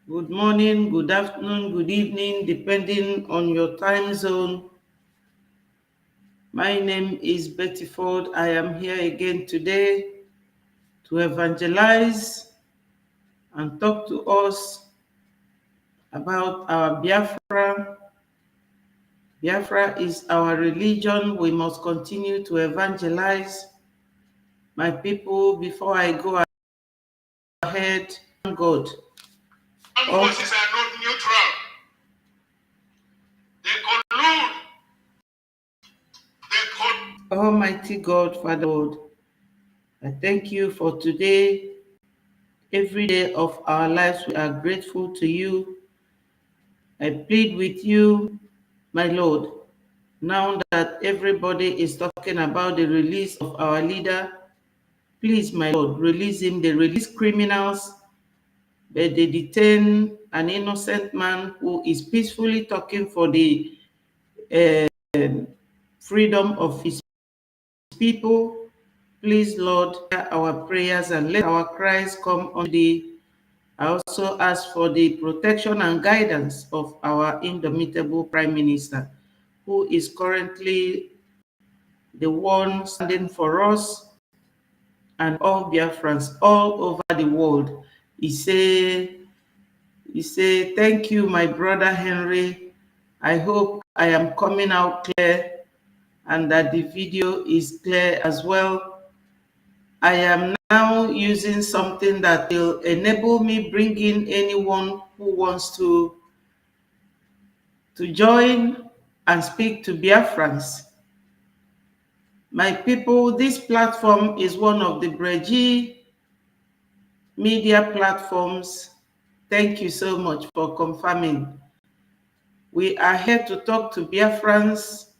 Good morning, good afternoon, good evening, depending on your time zone. My name is Betty Ford. I am here again today to evangelize and talk to us about our Biafra. Biafra is our religion. We must continue to evangelize. My people, before I go ahead, thank God. Armed forces are not neutral. They collude. Almighty God, Father Lord, I thank you for today. Every day of our lives, we are grateful to you. I plead with you, my Lord, now that everybody is talking about the release of our leader, please, my Lord, release him. They release criminals, but they detain an innocent man who is peacefully talking for the freedom of his people. Please, Lord, hear our prayers and let our cries come on thee. I also ask for the protection and guidance of our indomitable Prime Minister, who is currently the one standing for us and all Biafrans all over the world. He say, thank you, my brother Henry. I hope I am coming out clear and that the video is clear as well. I am now using something that will enable me bring in anyone who wants to join and speak to Biafrans. My people, this platform is one of the Breji media platforms. Thank you so much for confirming. We are here to talk to Biafrans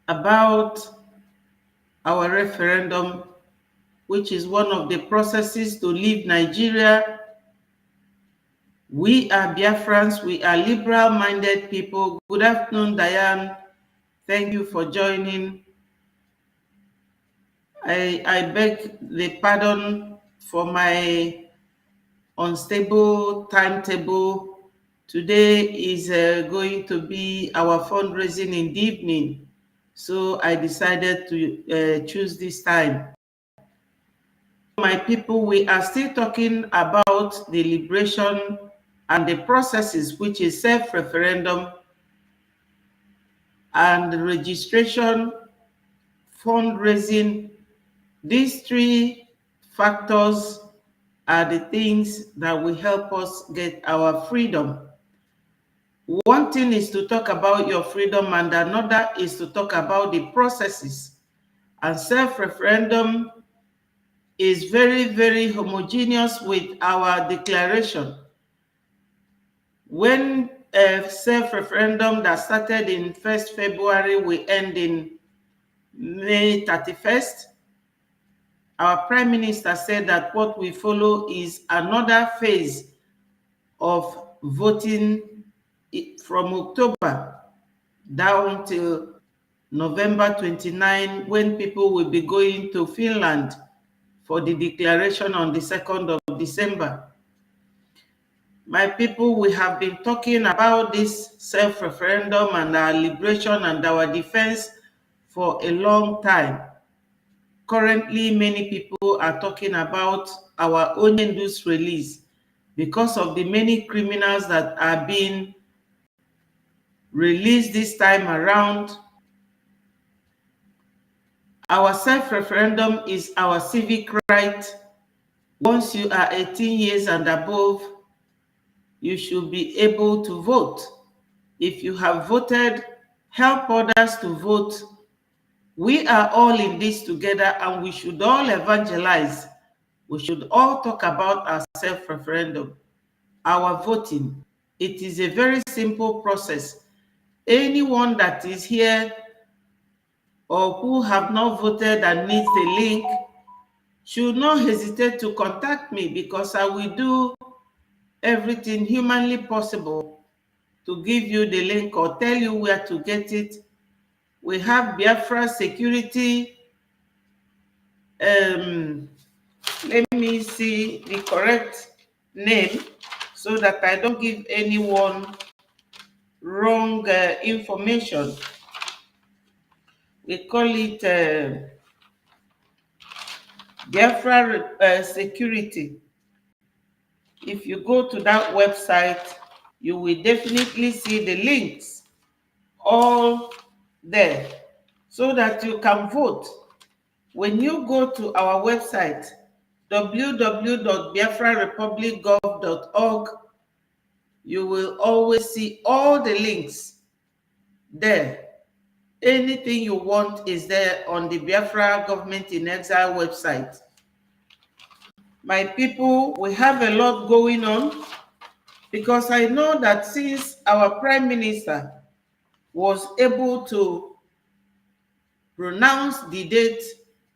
about our referendum, which is one of the processes to leave Nigeria. We are Biafrans. We are liberal-minded people. Good afternoon, Diane. Thank you for joining. I beg the pardon for my unstable timetable. Today is going to be our fundraising in the evening, so I decided to choose this time. My people, we are still talking about the liberation and the processes, which is self-referendum and registration, fundraising. These three factors are the things that will help us get our freedom. One thing is to talk about your freedom, and another is to talk about the processes. And self-referendum is very, very homogeneous with our declaration. When a self-referendum that started in 1st February will end in May 31st, our Prime Minister said that what we follow is another phase of voting from October down till November 29, when people will be going to Finland for the declaration on the 2nd of December. My people, we have been talking about this self-referendum and our liberation and our defense for a long time. Currently, many people are talking about our Onyendu's release because of the many criminals that are being released this time around. Our self-referendum is our civic right. Once you are 18 years and above, you should be able to vote. If you have voted, help others to vote. We are all in this together, and we should all evangelize. We should all talk about our self-referendum, our voting. It is a very simple process. Anyone that is here or who have not voted and needs the link should not hesitate to contact me, because I will do everything humanly possible to give you the link or tell you where to get it. We have Biafra security. Let me see the correct name so that I don't give anyone wrong information. We call it Biafra Security. If you go to that website, you will definitely see the links all there so that you can vote. When you go to our website, www.biafrarepublicgov.org, you will always see all the links there. Anything you want is there on the Biafra Government in Exile website. My people, we have a lot going on because I know that since our Prime Minister was able to pronounce the date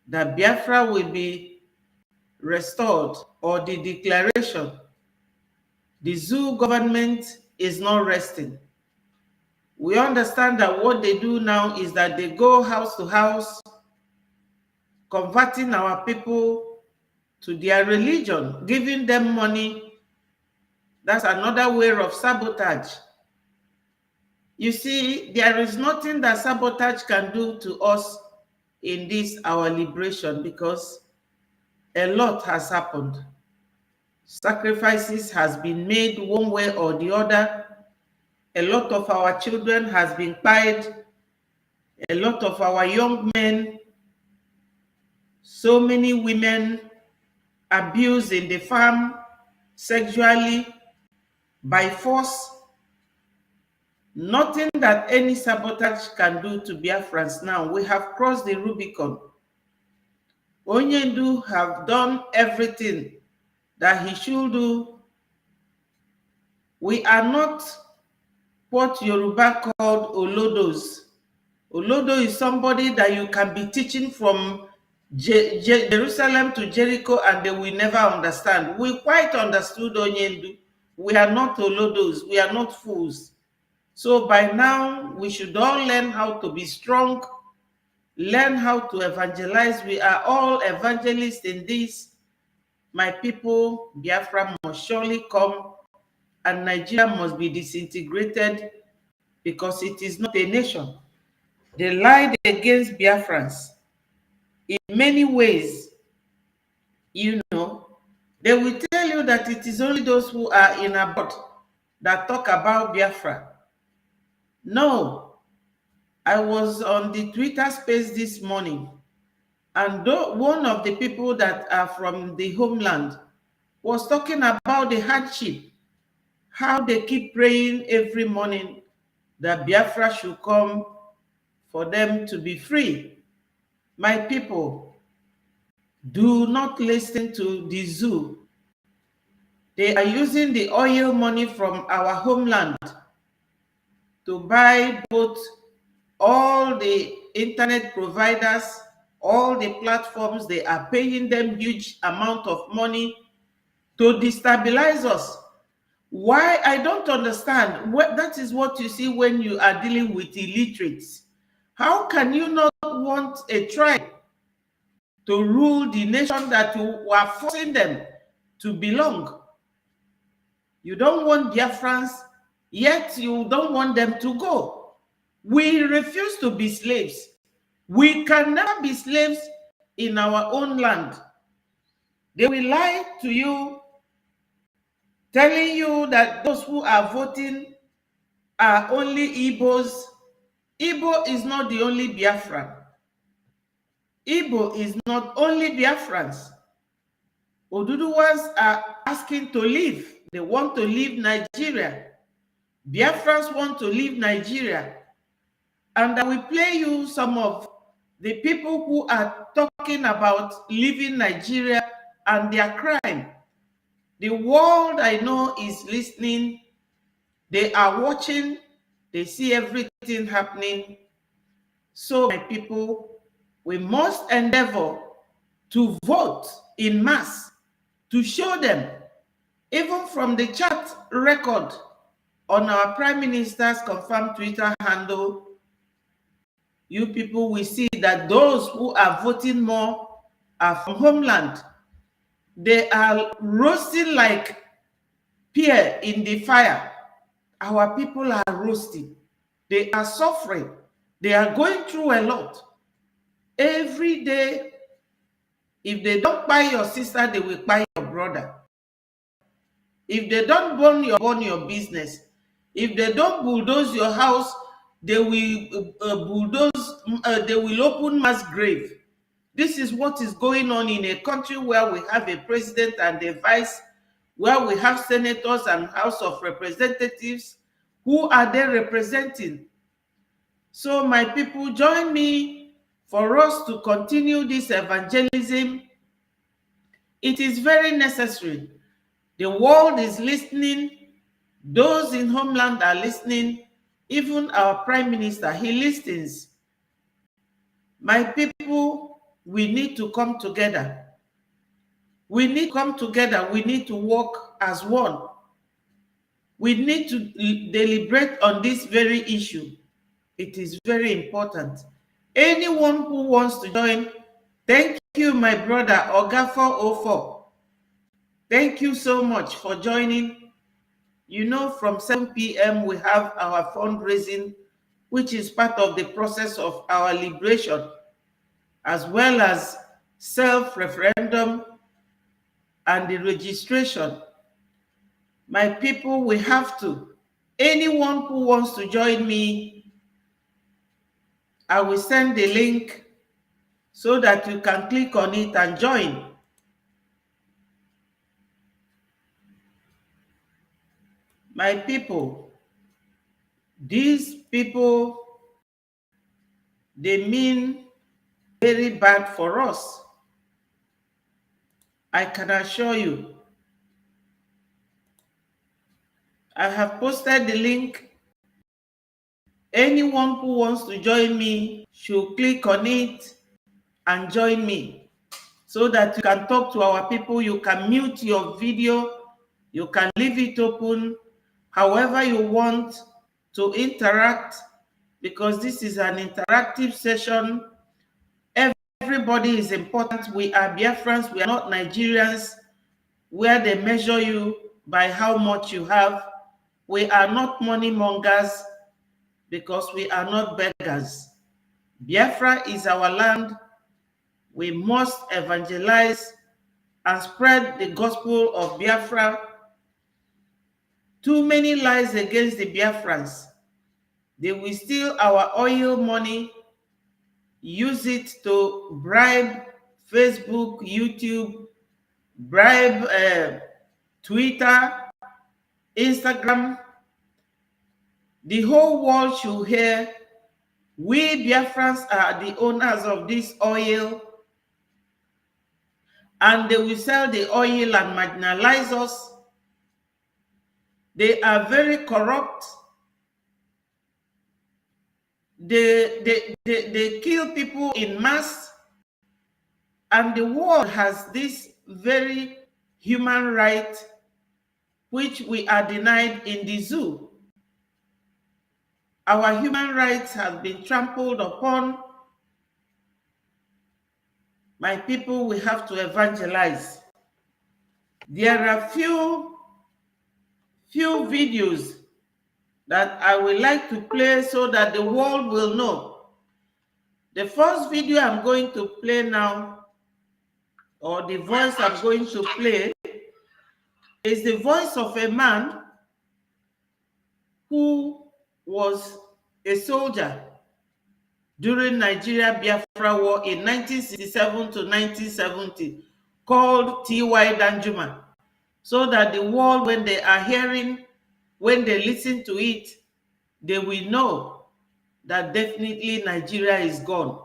that Biafra will be restored, or the declaration, the zoo government is not resting. We understand that what they do now is that they go house to house, converting our people to their religion, giving them money. That's another way of sabotage. You see, there is nothing that sabotage can do to us in this, our liberation, because a lot has happened. Sacrifices has been made one way or the other. A lot of our children has been killed. A lot of our young men, so many women abused in the farm sexually, by force. Nothing that any sabotage can do to Biafrans now. We have crossed the Rubicon. Onyendu have done everything that he should do. We are not what Yoruba called Olodos. Olodo is somebody that you can be teaching from Jerusalem to Jericho and they will never understand. We quite understood Onyendu. We are not Olodos. We are not fools. So by now, we should all learn how to be strong, learn how to evangelize. We are all evangelists in this. My people, Biafra must surely come, and Nigeria must be disintegrated because it is not a nation. They lied against Biafrans in many ways. You know, they will tell you that it is only those who are in abroad that talk about Biafra. No. I was on the Twitter space this morning, and one of the people that are from the homeland was talking about the hardship, how they keep praying every morning that Biafra should come for them to be free. My people, do not listen to the zoo. They are using the oil money from our homeland to buy both all the internet providers, all the platforms. They are paying them huge amount of money to destabilize us. Why? I don't understand. That is what you see when you are dealing with illiterates. How can you not want a tribe to rule the nation that you are forcing them to belong? You don't want Biafrans, yet you don't want them to go. We refuse to be slaves. We can never be slaves in our own land. They will lie to you, telling you that those who are voting are only Igbos. Igbo is not the only Biafran. Igbo is not only Biafrans. Oduduwas are asking to leave. They want to leave Nigeria. Biafrans want to leave Nigeria. And I will play you some of the people who are talking about leaving Nigeria and their crime. The world, I know, is listening. They are watching. They see everything happening. So, my people, we must endeavor to vote in mass, to show them, even from the chat record on our Prime Minister's confirmed Twitter handle, you people will see that those who are voting more are from homeland. They are roasting like pear in the fire. Our people are roasting. They are suffering. They are going through a lot. Every day, if they don't buy your sister, they will buy your brother. If they don't burn your business, if they don't bulldoze your house, they will they will open mass grave. This is what is going on in a country where we have a president and a vice, where we have senators and House of Representatives. Who are they representing? So my people, join me for us to continue this evangelism. It is very necessary. The world is listening. Those in homeland are listening. Even our prime minister, he listens. My people, we need to come together. We need to come together. We need to work as one. We need to deliberate on this very issue. It is very important. Anyone who wants to join, thank you, my brother, Oga404. Thank you so much for joining. You know, from 7 p.m. we have our fundraising, which is part of the process of our liberation, as well as self-referendum and the registration. My people, we have to. Anyone who wants to join me, I will send the link so that you can click on it and join. My people, these people, they mean very bad for us. I can assure you. I have posted the link. Anyone who wants to join me should click on it and join me so that you can talk to our people. You can mute your video. You can leave it open however you want to interact, because this is an interactive session. Everybody is important. We are Biafrans. We are not Nigerians, where they measure you by how much you have. We are not money mongers, because we are not beggars. Biafra is our land. We must evangelize and spread the gospel of Biafra. Too many lies against the Biafrans. They will steal our oil money, use it to bribe Facebook, YouTube, bribe Twitter, Instagram. The whole world should hear we Biafrans are the owners of this oil, and they will sell the oil and marginalize us. They are very corrupt. They kill people in mass, and the world has this very human right which we are denied in the zoo. Our human rights have been trampled upon. My people, we have to evangelize. There are few videos that I would like to play so that the world will know. The first video I'm going to play now, or the voice I'm going to play, is the voice of a man who was a soldier during Nigeria Biafra War in 1967 to 1970, called T.Y. Danjuma, so that the world, when they are hearing, when they listen to it, they will know that definitely Nigeria is gone.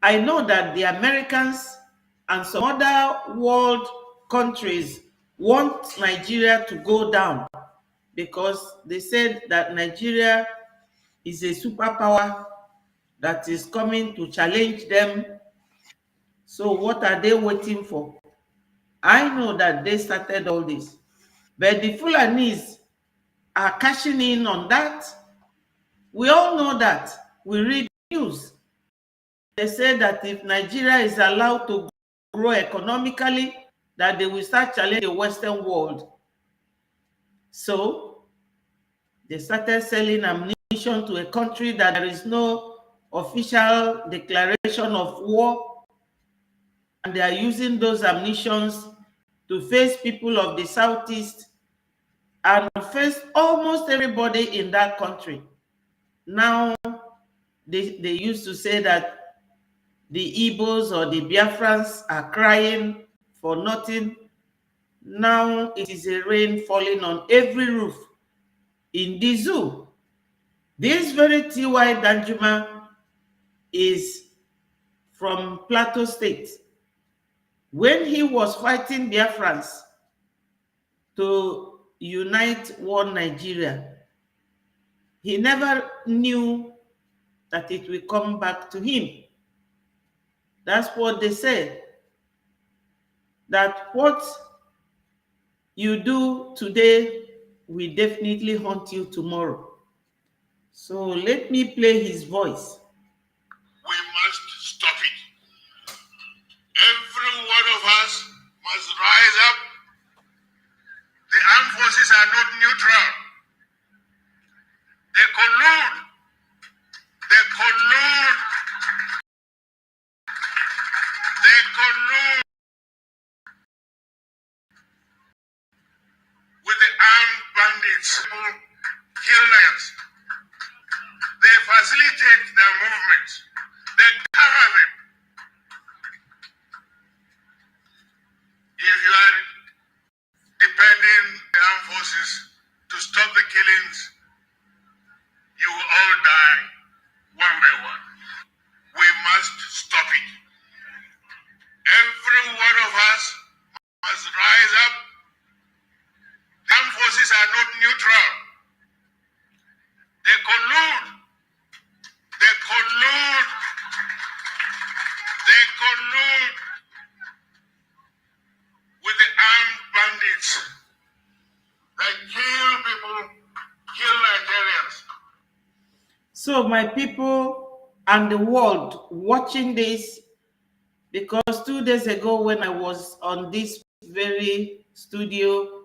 I know that the Americans and some other world countries want Nigeria to go down, because they said that Nigeria is a superpower that is coming to challenge them. So what are they waiting for? I know that they started all this, but the Fulanis are cashing in on that. We all know that. We read news. They say that if Nigeria is allowed to grow economically, that they will start challenging the Western world. So they started selling ammunition to a country that there is no official declaration of war, and they are using those ammunitions to face people of the Southeast and face almost everybody in that country. Now, they used to say that the Igbos or the Biafrans are crying for nothing. Now it is a rain falling on every roof in the zoo. This very T.Y. Danjuma is from Plateau State. When he was fighting Biafrans to unite one Nigeria, he never knew that it will come back to him. That's what they said. That what you do today will definitely haunt you tomorrow. So let me play his voice. We must stop it. Every one of us must rise up. The armed forces are not neutral. They collude. They collude. They collude with the armed bandits who kill lions. They facilitate their movements. They cover them. If you are depending on the armed forces to stop the killings, you will all die one by one. We must stop it. Every one of us must rise up. The armed forces are not neutral. They collude. They collude. They collude with the armed bandits that kill people, kill Nigerians. So my people and the world watching this, because 2 days ago when I was on this very studio,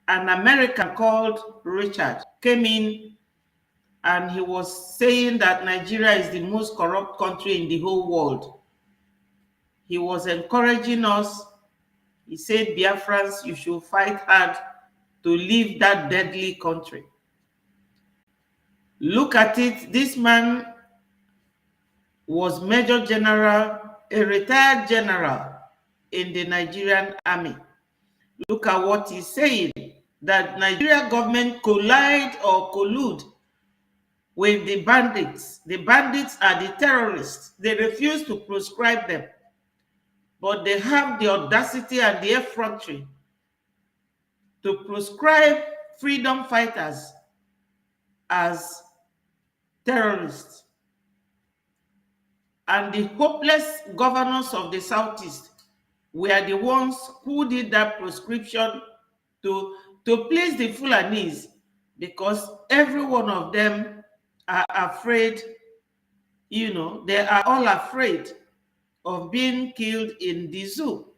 an American called Richard came in and he was saying that Nigeria is the most corrupt country in the whole world. He was encouraging us. He said, Biafrans, you should fight hard to leave that deadly country. Look at it. This man was Major General, a retired general in the Nigerian army. Look at what he's saying, that Nigeria government collide or collude with the bandits. The bandits are the terrorists. They refuse to proscribe them, but they have the audacity and the effrontery to proscribe freedom fighters as terrorists. And the hopeless governors of the Southeast were the ones who did that proscription to please the Fulanis, because every one of them are afraid, they are all afraid of being killed in the zoo.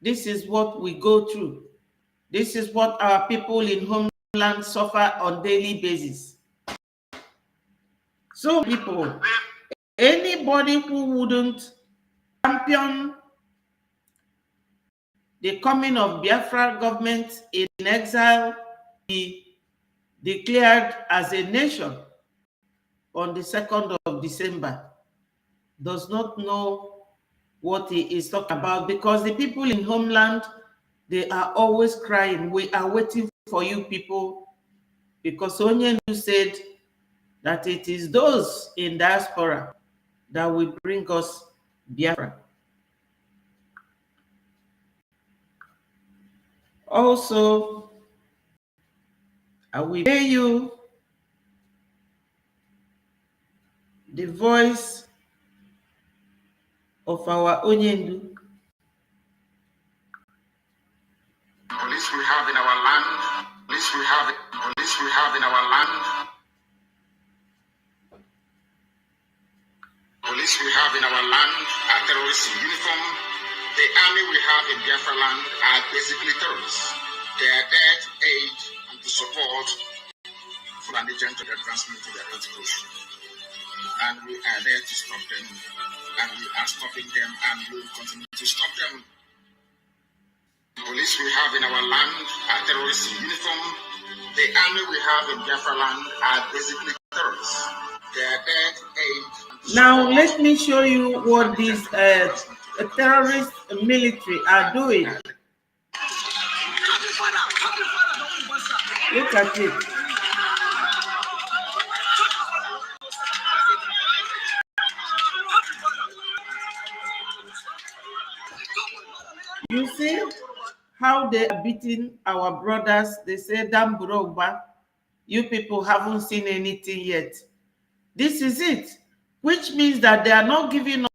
This is what we go through. This is what our people in homeland suffer on daily basis. So people, anybody who wouldn't champion the coming of Biafra government in exile be declared as a nation on the 2nd of December does not know what he is talking about, because the people in homeland, they are always crying, we are waiting for you people, because Onyenu said that it is those in diaspora that will bring us Biafra. Also, I will pay you the voice of our Onyendu. Police we have in our land. Police we have in our land. Police we have in our land are terrorists in uniform. The army we have in Biafra land are basically terrorists. their death, aid, and the support for an agent to the advancement of their education. And we are there to stop them, and we are stopping them, and we will continue to stop them. The police we have in our land are terrorists in uniform. The army we have in Biafra land are basically terrorists. They are dead, aid. Now let me show you what these terrorist military are doing. Look at it. You see how they are beating our brothers. They say, Damburoba, you people haven't seen anything yet. This is it, which means that they are not giving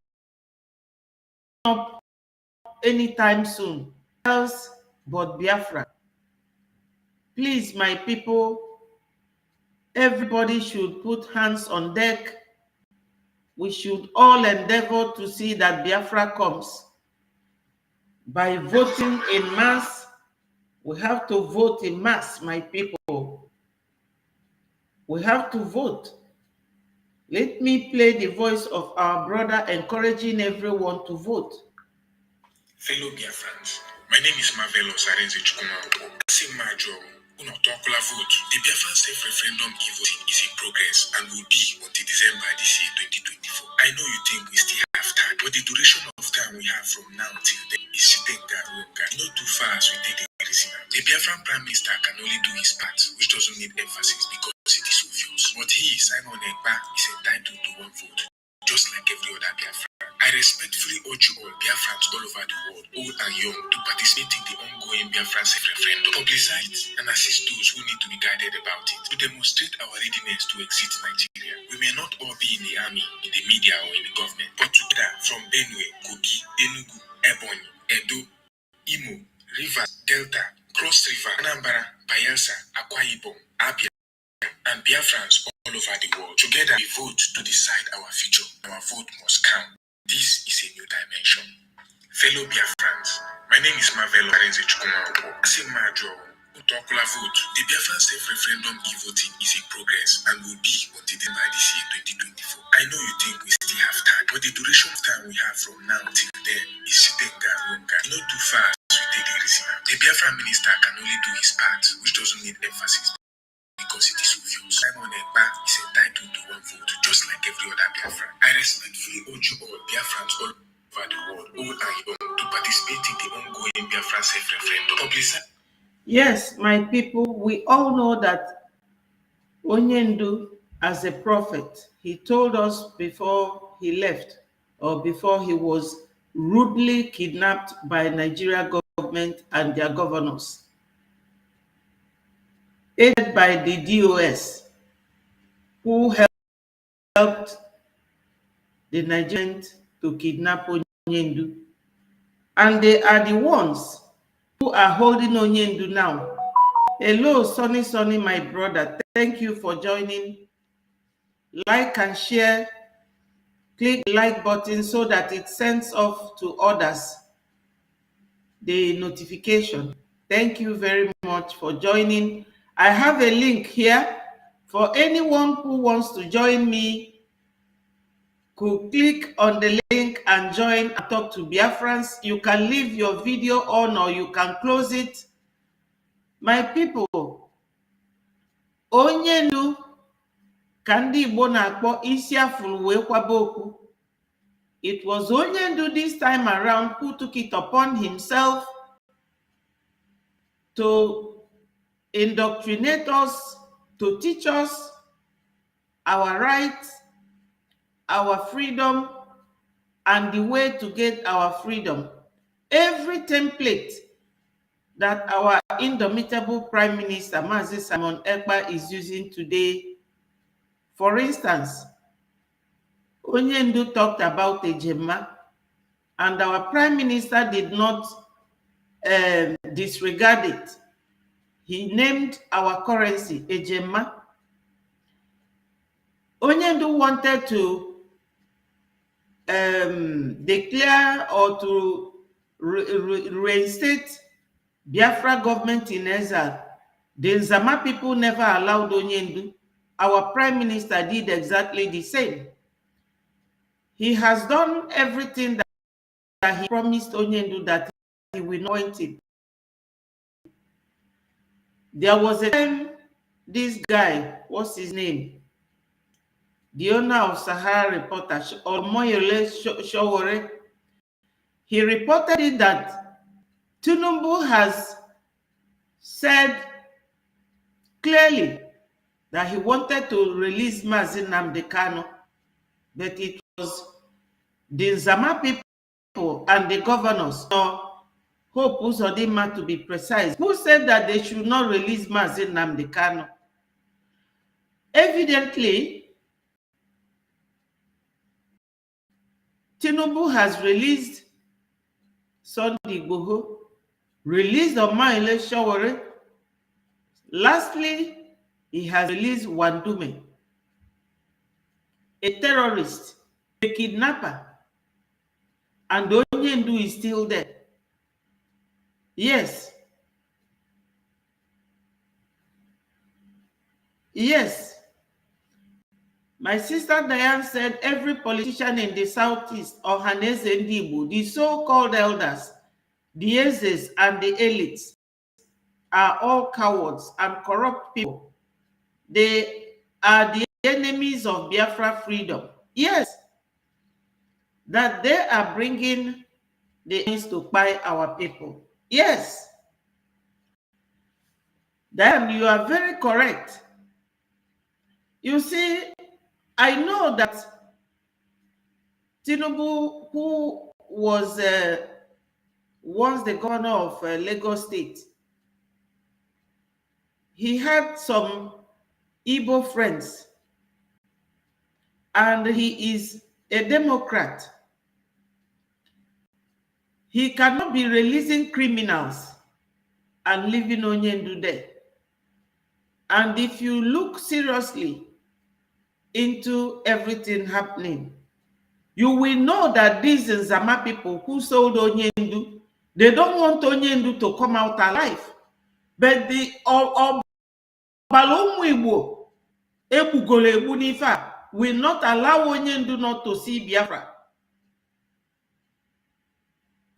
up anytime soon. Else but Biafra. Please, my people, everybody should put hands on deck. We should all endeavor to see that Biafra comes. By voting in mass, we have to vote in mass, my people. We have to vote. Let me play the voice of our brother encouraging everyone to vote. Fellow Biafrans, my name is Marvelous Arenze Chukwuma. Majo, Unotokula vote. The Biafran self-referendum e-voting is in progress and will be until December this year, 2024. I know you think we still have time, but the duration of time we have from now till then is Shitenga Runga. Not too far as we did in Risina. The Biafran Prime Minister can only do his part, which doesn't need emphasis because it is obvious. But he, Simon Ekpa, is entitled to one vote, just like every other Biafran. I respectfully urge you all Biafrans all over the world, old and young, to participate in the ongoing Biafran self-referendum. Publicize it and assist those who need to be guided about it to demonstrate our readiness to exit Nigeria. We may not all be in the army, in the media, or in the government, but together from Benue, Kogi, Enugu, Ebonyi, Edo, Imo, Rivers, Delta, Cross River, Anambra, Bayelsa, Akwa Ibom, Abia, and Biafrans all over the world. Together we vote to decide our future. Our vote must count. This is a new dimension. Fellow Biafrans, my name is Marvelous Arenze Chukwuma. Majo, Utokula vote. The Biafran self-referendum e-voting is in progress and will be until December this year, 2024. I know you think we still have time, but the duration of time we have from now till then is Shitenga Runga. Not too far as we did in Risina. The Biafran minister can only do his part, which doesn't need emphasis because it is obvious. Simon Ekpa is entitled to one vote, just like every other Biafran. I respectfully urge you all Biafrans all over the world, old and young, to participate in the ongoing Biafran self-referendum. Yes, my people, we all know that Onyendu, as a prophet, he told us before he left, or before he was rudely kidnapped by Nigeria government and their governors, aided by the DOS, who helped the Nigerians to kidnap Onyendu. And they are the ones who are holding Onyendu now. Hello, Sonny, my brother. Thank you for joining. Like and share. Click the like button so that it sends off to others the notification. Thank you very much for joining. I have a link here for anyone who wants to join me. Could click on the link and join and talk to Biafrans. You can leave your video on or you can close it. My people, Onyendu ka ndị Igbo na-akpọ isi afụrụ wee kwaba okwu. It was Onyendu this time around who took it upon himself to indoctrinate us, to teach us our rights, our freedom, and the way to get our freedom. Every template that our indomitable Prime Minister, Mazi Simon Ekpa, is using today. For instance, Onyendu talked about Ejema, and our Prime Minister did not disregard it. He named our currency Ejema. Onyendu wanted to declare or to reinstate Biafra government in exile. The Nzama people never allowed Onyendu. Our prime minister did exactly the same. He has done everything that he promised Onyendu that he will not want him. There was a time this guy, what's his name? The owner of Sahara Reporter, Omoyele Sowore, he reported it that Tinubu has said clearly that he wanted to release Mazi Nnamdi Kanu, but it was the Nzama people and the governors, or Hope Uzodinma to be precise, who said that they should not release Mazi Nnamdi Kanu. Evidently, Tinubu has released Sunday Igboho, released Omoyele Sowore. Lastly, he has released Wandume, a terrorist, a kidnapper, and Onyendu is still there. Yes. Yes. My sister Diane said every politician in the southeast, Ohaneze Ndigbo, the so-called elders, the Ezes and the elites, are all cowards and corrupt people. They are the enemies of Biafra freedom. Yes, that they are bringing the ends to buy our people. Yes. Then you are very correct. You see, I know that Tinubu, who was once the governor of Lagos State, he had some Igbo friends, and he is a Democrat. He cannot be releasing criminals and leaving Onyendu there. And if you look seriously into everything happening, you will know that these Nzama people who sold Onyendu, they don't want Onyendu to come out alive. But the Obalomu Igbo, Ebugole Ebunifa, will not allow Onyendu not to see Biafra.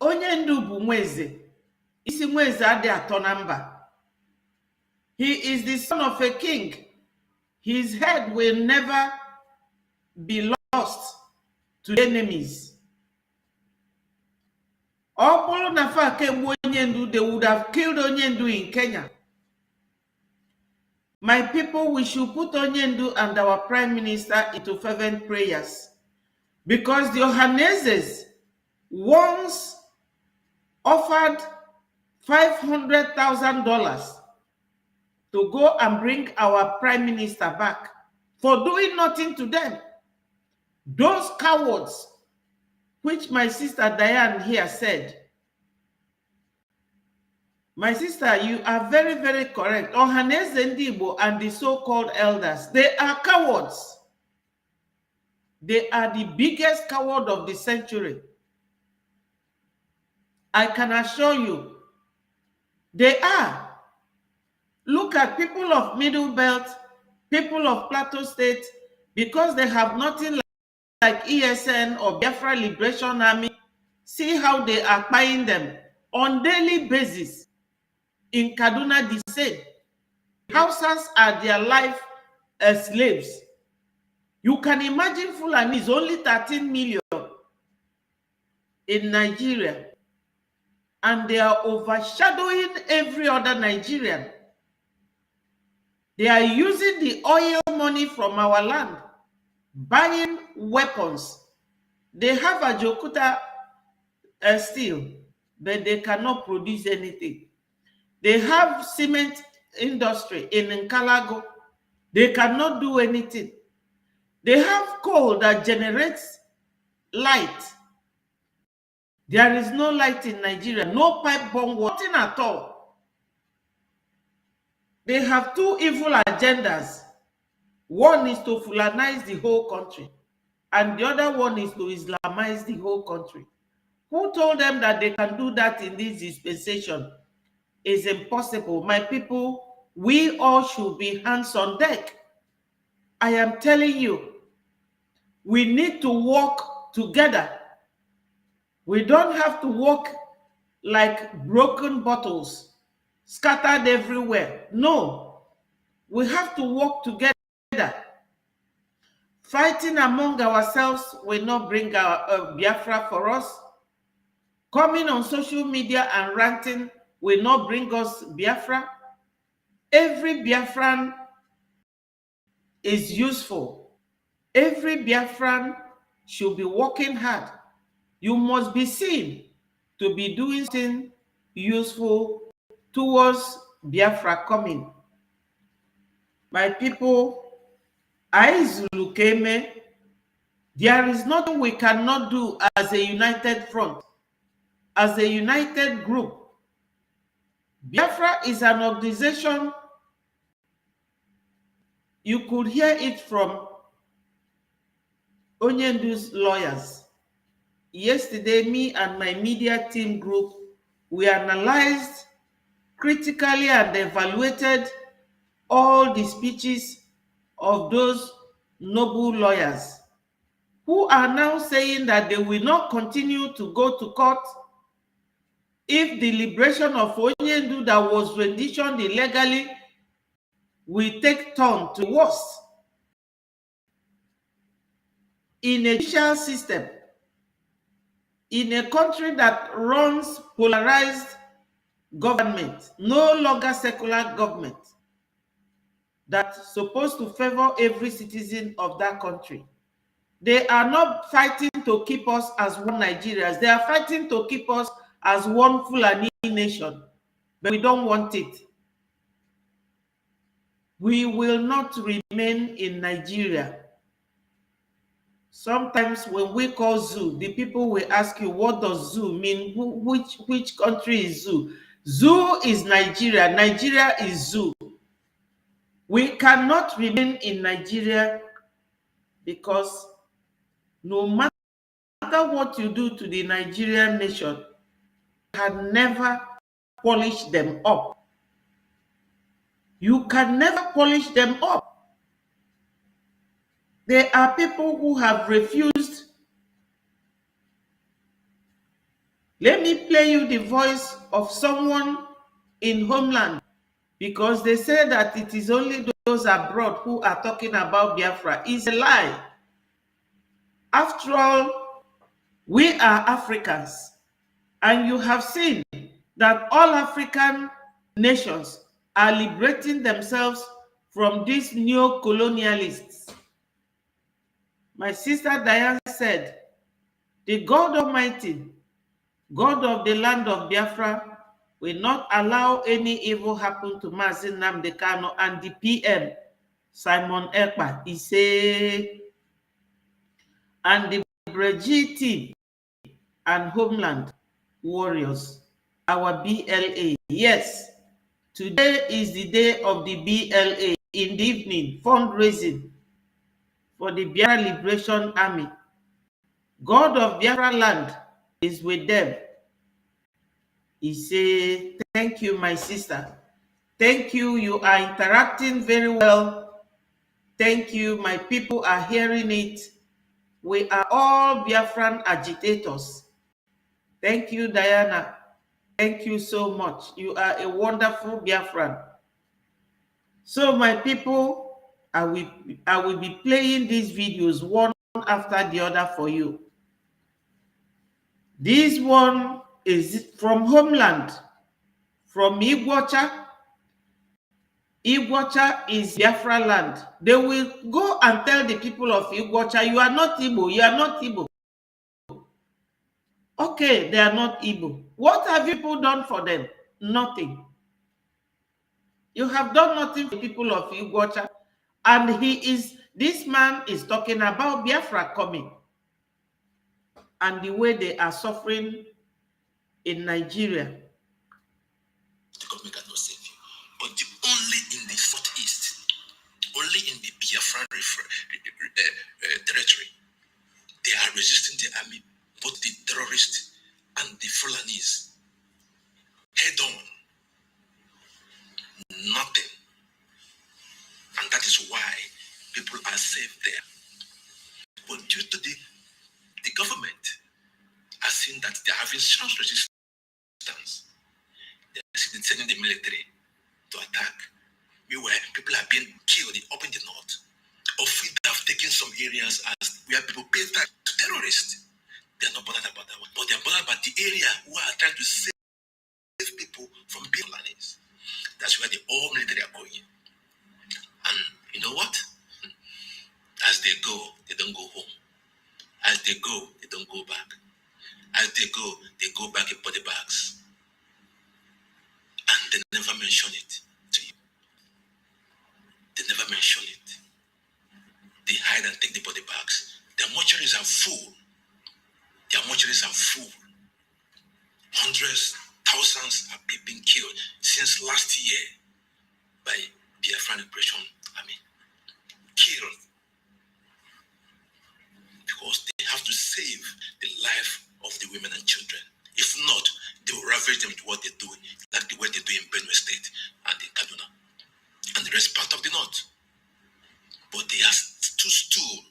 Onyendu bu Mweze. Isi Mweze ade atọ na mba. He is the son of a king. His head will never be lost to enemies. All Nafa Kembu Onyendu, they would have killed Onyendu in Kenya. My people, we should put Onyendu and our prime minister into fervent prayers, because the Ohanezes once offered $500,000 to go and bring our prime minister back for doing nothing to them. Those cowards, which my sister Diane here said. My sister, you are very, very correct. Ohaneze Ndigbo and the so-called elders, they are cowards. They are the biggest coward of the century. I can assure you, they are. Look at people of Middle Belt, people of Plateau State, because they have nothing like ESN or Biafra Liberation Army. See how they are buying them on daily basis. In Kaduna, the same. Hausas are their life as slaves. You can imagine Fulani is only 13 million in Nigeria, and they are overshadowing every other Nigerian. They are using the oil money from our land, buying weapons. They have a Jokuta steel, but they cannot produce anything. They have cement industry in Nkalago. They cannot do anything. They have coal that generates light. There is no light in Nigeria, no pipe bomb, nothing at all. They have two evil agendas. One is to Fulanize the whole country, and the other one is to Islamize the whole country. Who told them that they can do that in this dispensation? is impossible. My people, we all should be hands on deck. I am telling you, we need to work together. We don't have to work like broken bottles, scattered everywhere. No, we have to work together. Fighting among ourselves will not bring our Biafra for us. Coming on social media and ranting will not bring us Biafra. Every Biafran is useful. Every Biafran should be working hard. You must be seen to be doing something useful towards Biafra coming. My people, Aizulu Keme, there is nothing we cannot do as a united front, as a united group. Biafra is an organization, you could hear it from Onyendu's lawyers. Yesterday, me and my media team group, we analyzed critically and evaluated all the speeches of those noble lawyers who are now saying that they will not continue to go to court if the liberation of Onyendu that was renditioned illegally will take turn to worse. In a judicial system, in a country that runs polarized government, no longer secular government, that's supposed to favor every citizen of that country. They are not fighting to keep us as one Nigerians. They are fighting to keep us as one Fulani nation. But we don't want it. We will not remain in Nigeria. Sometimes when we call zoo, the people will ask you, what does zoo mean? Which country is zoo? Zoo is Nigeria. Nigeria is zoo. We cannot remain in Nigeria because no matter what you do to the Nigerian nation, you can never polish them up. You can never polish them up. There are people who have refused. Let me play you the voice of someone in homeland, because they say that it is only those abroad who are talking about Biafra. It's a lie. After all, we are Africans, and you have seen that all African nations are liberating themselves from these neo-colonialists. My sister Diane said, the God Almighty, God of the land of Biafra, will not allow any evil happen to Mazi Nnamdi Kanu and the PM, Simon Ekpa. He said, and the Brigade team and Homeland Warriors, our BLA. Yes, today is the day of the BLA. In the evening, fundraising for the Biafra Liberation Army. God of Biafra land is with them. He said, thank you, my sister. Thank you. You are interacting very well. Thank you. My people are hearing it. We are all Biafran agitators. Thank you, Diana. Thank you so much. You are a wonderful Biafran. So, my people, I will be playing these videos one after the other for you. This one is from Homeland, from Igwacha. Igwacha is Biafra land. They will go and tell the people of Igwacha, you are not Igbo, you are not Igbo. Okay, they are not Igbo. What have people done for them? Nothing. You have done nothing for the people of Igwacha. And this man is talking about Biafra coming and the way they are suffering in Nigeria. The government cannot save you. But only in the southeast, only in the Biafran territory, they are resisting the army, both the terrorists and the Fulanis, head on. safe there. But due to the government has seen that they're having strong resistance, they're sending the military to attack. Meanwhile, people are being killed up in the north. Or we have taken some areas as where people pay tax to terrorists. They're not bothered about that one, but they're bothered about the area who are trying to save people from being landings. That's where the all military are going. And you know what? As they go, they don't go home. As they go, they don't go back. As they go back in body bags. And they never mention it to you. They never mention it. They hide and take the body bags. Their mortuaries are full. Their mortuaries are full. Hundreds, thousands have been killed since last year by Biafran Operation Army. Killed. Because they have to save the life of the women and children. If not, they will ravage them with what they do, like the way they do in Benue State and in Kaduna and the rest part of the north. But they are too stool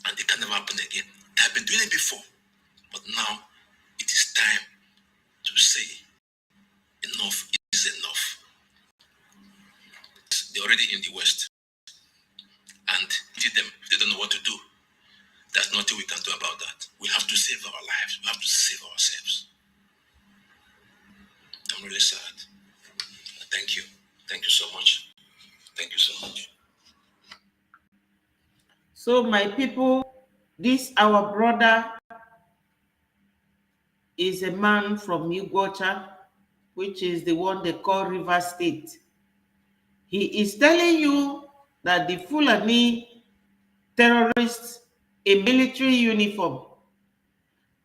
and they can never happen again. They have been doing it before, but now it is time to say enough is enough. They're already in the West, and them, if they don't know what to do, there's nothing we can do about that. We have to save our lives. We have to save ourselves. I'm really sad. Thank you. Thank you so much. Thank you so much. So my people, this our brother is a man from Ugwocha, which is the one they call River State. He is telling you that the Fulani terrorists in military uniform.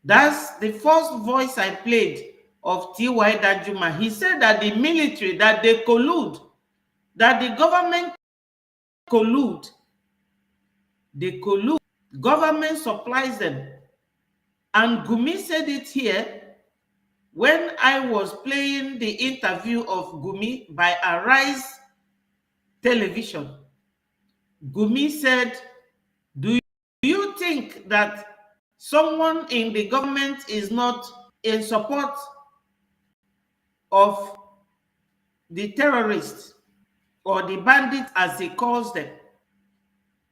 That's the first voice I played of T.Y. Danjuma. He said that the military, that they collude, that the government collude. They collude. Government supplies them. And Gumi said it here when I was playing the interview of Gumi by Arise Television. Gumi said, do you think that someone in the government is not in support of the terrorists or the bandits, as he calls them?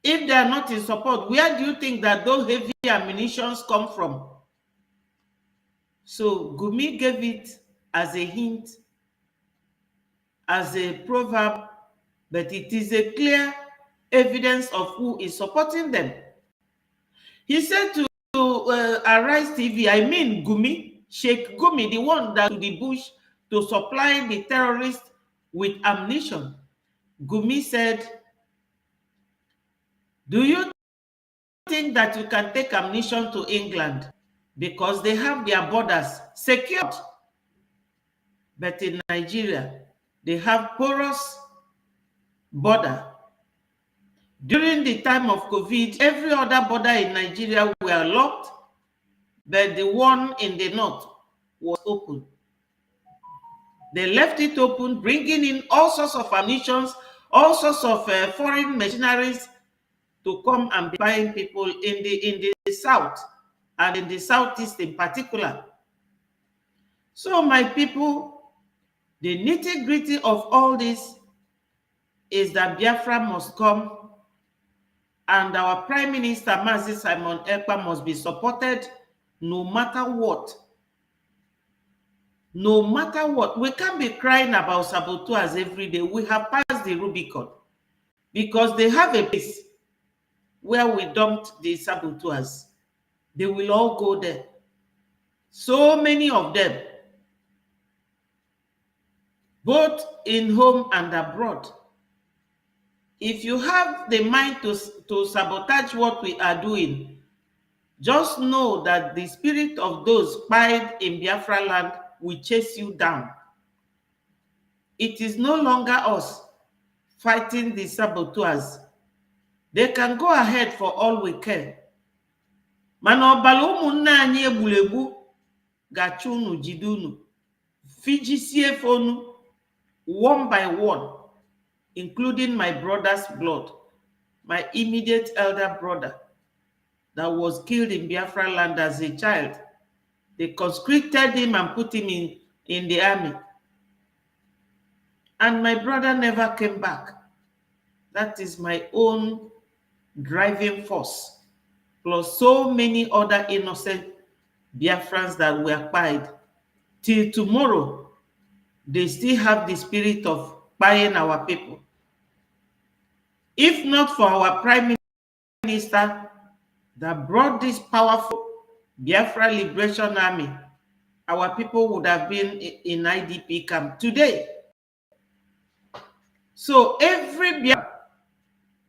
If they are not in support, where do you think that those heavy ammunitions come from? So Gumi gave it as a hint, as a proverb, but it is a clear evidence of who is supporting them. He said to Arise TV, I mean Gumi, Sheikh Gumi, the one that to the bush to supply the terrorists with ammunition. Gumi said, do you think that you can take ammunition to England? Because they have their borders secured. But in Nigeria, they have porous border. During the time of COVID, every other border in Nigeria were locked, but the one in the north was open. They left it open, bringing in all sorts of ammunition, all sorts of foreign machineries to come and be buying people in the south and in the southeast in particular. So my people, the nitty-gritty of all this is that Biafra must come and our Prime Minister, Mazi Simon Ekpa, must be supported no matter what. No matter what. We can't be crying about saboteurs every day. We have passed the Rubicon because they have a place where we dumped the saboteurs. They will all go there. So many of them, both in home and abroad. If you have the mind to sabotage what we are doing, just know that the spirit of those spied in Biafra land will chase you down. It is no longer us fighting the saboteurs. They can go ahead for all we care. Mana ọbala ụmụnne anyị egburegbu gacha unu jide unu, fijisie fonu one by one, including my brother's blood. my immediate elder brother that was killed in Biafra land as a child. They conscripted him and put him in the army. And my brother never came back. That is my own driving force, plus so many other innocent Biafrans that were pied. Till tomorrow, they still have the spirit of buying our people. If not for our Prime Minister that brought this powerful Biafra Liberation Army, our people would have been in IDP camp today. So every Biafra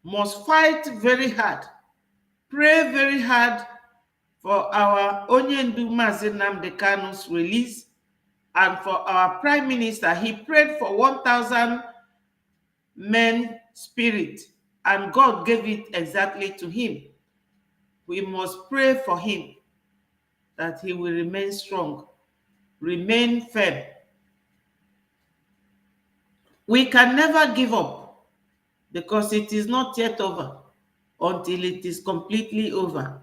must fight very hard, pray very hard for our Onyendu Mazi Nnamdi Kanu's release, and for our Prime Minister. He prayed for 1,000 men spirit, and God gave it exactly to him. We must pray for him that he will remain strong, remain firm. We can never give up because it is not yet over until it is completely over.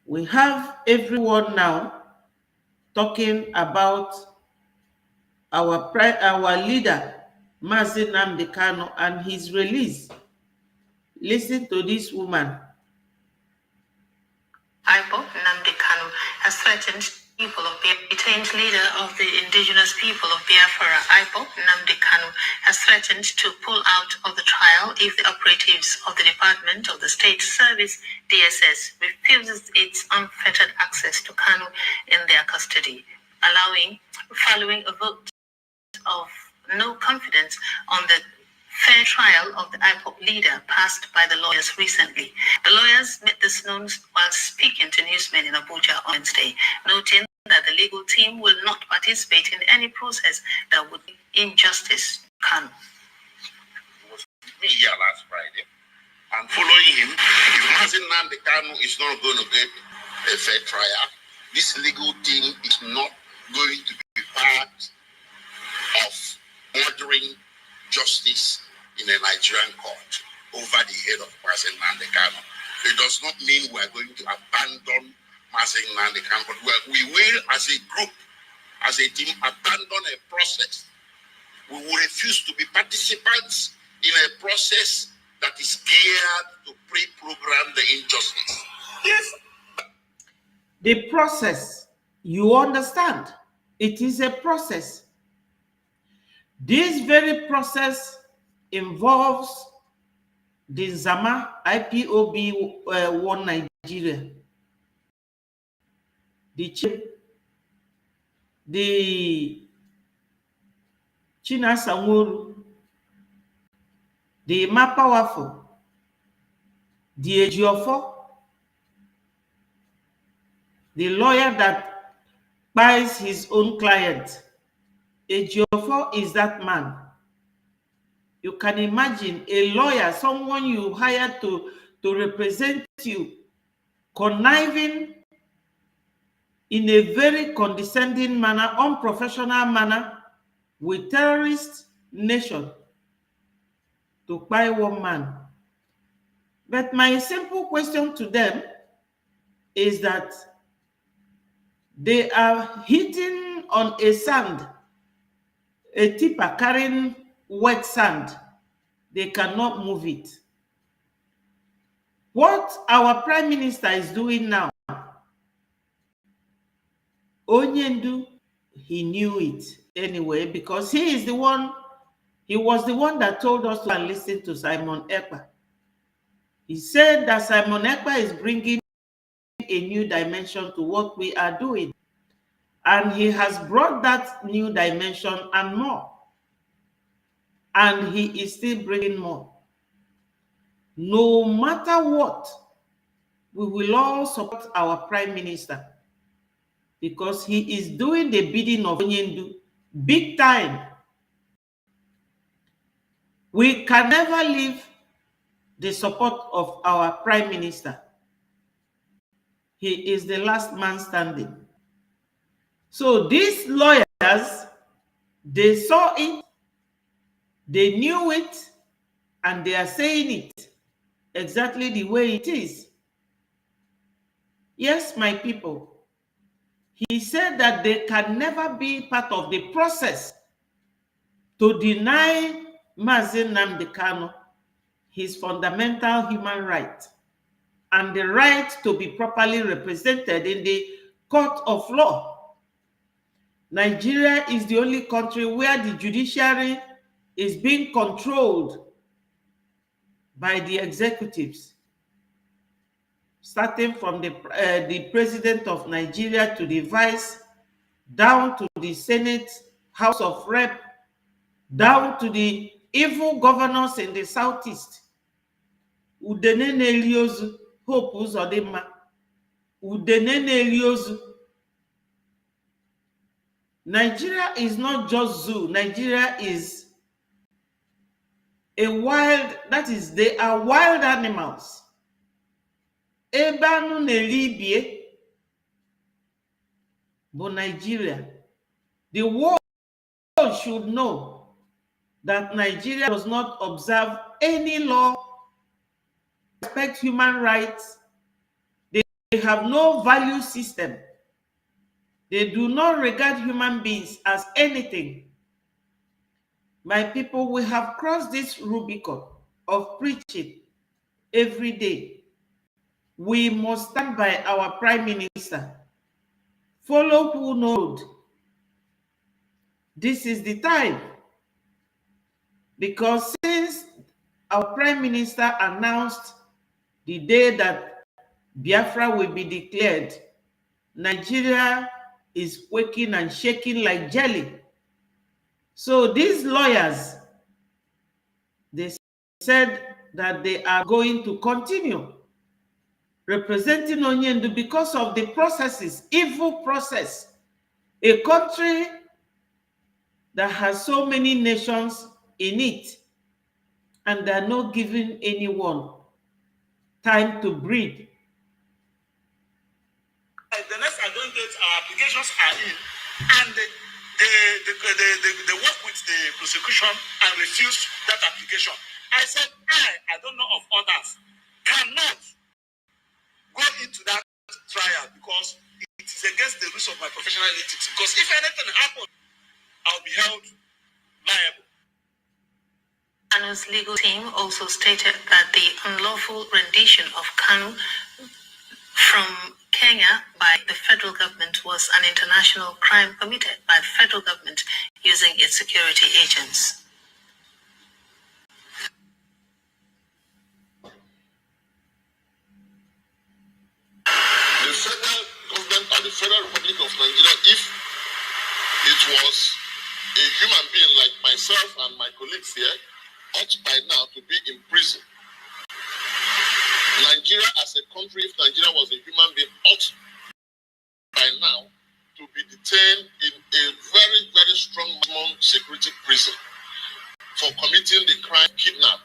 We have everyone now talking about our leader, Mazi Nnamdi Kanu, and his release. Listen to this woman. IPOB Nnamdi Kanu has threatened people of Biafra. Detained leader of the indigenous people of Biafra, IPOB Nnamdi Kanu, has threatened to pull out of the trial if the operatives of the Department of the State Service, DSS, refuses its unfettered access to Kanu in their custody, following a vote of no confidence on the fair trial of the IPOB leader passed by the lawyers recently. The lawyers made this known while speaking to newsmen in Abuja on Wednesday, noting that the legal team will not participate in any process that would injustice Kanu. We here last Friday, and following him, if Mazi Nnamdi Kanu is not going to get a fair trial, this legal team is not going to be part of ordering justice in a Nigerian court over the head of Mazi Nnamdi Kanu. It does not mean we are going to abandon Mazi Nnamdi Kanu, but we will, as a group, as a team, abandon a process. We will refuse to be participants in a process that is geared to pre-program the injustice. Yes. The process, you understand, it is a process. This very process involves the Zama IPOB One Nigeria, the Chinasamuru, the Mapawafo, the Ejiofo, the lawyer that buys his own client. Ejiofo is that man. You can imagine a lawyer, someone you hired to represent you, conniving in a very condescending manner, unprofessional manner, with terrorist nation to buy one man. But my simple question to them is that they are hitting on a sand, a tipper carrying wet sand. They cannot move it. What our Prime Minister is doing now, Onyendu, he knew it anyway, because he was the one that told us to listen to Simon Ekpa. He said that Simon Ekpa is bringing a new dimension to what we are doing. And he has brought that new dimension and more. And he is still bringing more. No matter what, we will all support our Prime Minister, because he is doing the bidding of Onyendu big time. We can never leave the support of our Prime Minister. He is the last man standing. So these lawyers, they saw it, they knew it, And they are saying it exactly the way it is. Yes, my people. He said that they can never be part of the process to deny Mazi Nnamdi Kanu his fundamental human right and the right to be properly represented in the court of law. Nigeria is the only country where the judiciary is being controlled by the executives, starting from the president of Nigeria to the vice, down to the Senate, House of Rep, down to the evil governors in the southeast. Udene na-eli Hope Uzodimma. Udene na-eli Nigeria is not just zoo. Nigeria is a wild, that is, they are wild animals. Ebe anu na-eli ibie bụ Nigeria. The world should know that Nigeria does not observe any law, respect human rights. They have no value system. They do not regard human beings as anything. My people, we have crossed this Rubicon of preaching every day. We must stand by our Prime Minister. Follow who knows. This is the time. Because since our Prime Minister announced the day that Biafra will be declared, Nigeria is quaking and shaking like jelly. So these lawyers, they said that they are going to continue representing Onyendu because of the processes, evil process. A country that has so many nations in it, and they're not giving anyone time to breathe. The next advantage, our applications are in, and they work with the prosecution and refuse that application. I said, I don't know of others, cannot go into that trial because it is against the rules of my professional ethics. Because if anything happens, I'll be held liable. Kanu's legal team also stated that the unlawful rendition of Kanu from Kenya by the federal government was an international crime committed by the federal government using its security agents. The federal government and the Federal Republic of Nigeria, if it was a human being like myself and my colleagues here, ought by now to be in prison. Nigeria as a country, if Nigeria was a human being, ought by now to be detained in a very, very strong security prison for committing the crime kidnap.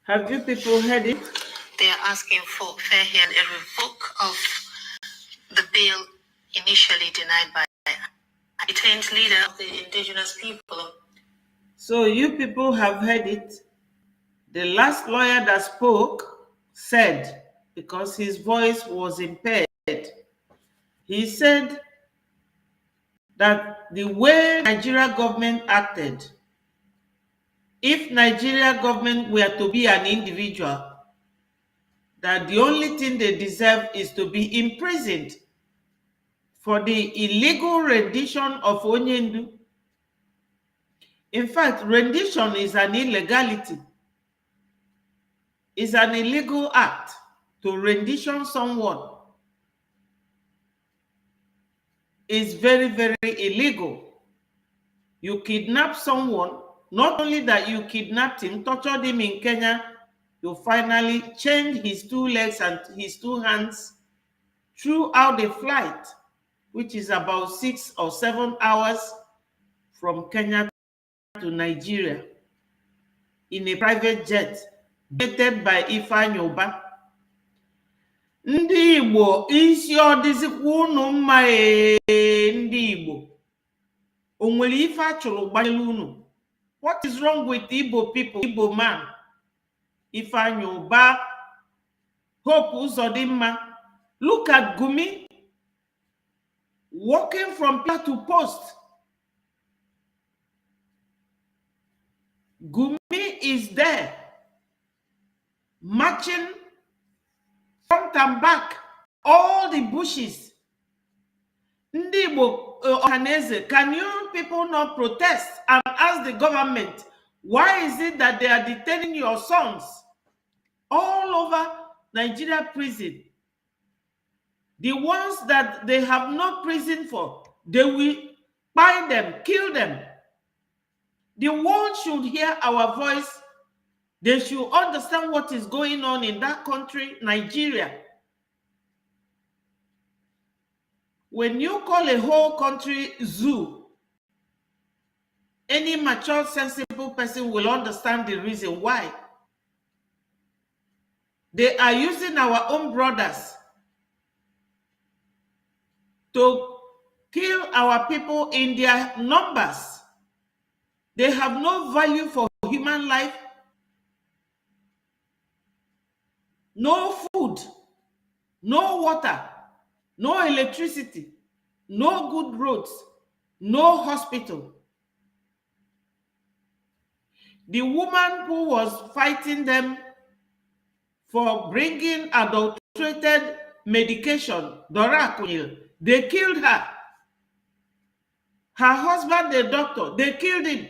Have you people heard it? They are asking for fair hearing, a revoke of the bill initially denied by a detained leader of the indigenous people. So you people have heard it. The last lawyer that spoke said, because his voice was impaired, he said that the way Nigeria government acted, if Nigeria government were to be an individual, that the only thing they deserve is to be imprisoned for the illegal rendition of Onyendu. In fact, rendition is an illegality. It's an illegal act to rendition someone. It's very, very illegal. You kidnap someone, not only that you kidnapped him, tortured him in Kenya, you finally change his 2 legs and his 2 hands throughout the flight, which is about 6 or 7 hours from Kenya to Nigeria, in a private jet, donated by Ifeanyi Uba. Ndị Igbo, isi ọ dịzikwa unu mma ndị Igbo. O nwere ife a chụrụ gbanyere unu? What is wrong with Igbo people, Igbo man? Ifeanyi Uba, Hope Uzodimma. Look at Gumi walking from pillar to post. Gumi is there, marching front and back, all the bushes. Ndibo Ohaneze, can you people not protest and ask the government, why is it that they are detaining your sons all over Nigeria prison? The ones that they have no prison for, they will buy them, kill them. The world should hear our voice. They should understand what is going on in that country, Nigeria. When you call a whole country zoo, any mature, sensible person will understand the reason why. They are using our own brothers to kill our people in their numbers. They have no value for human life, no food, no water, no electricity, no good roads, no hospital. The woman who was fighting them for bringing adulterated medication, Dora Akunyil, they killed her. Her husband, the doctor, they killed him.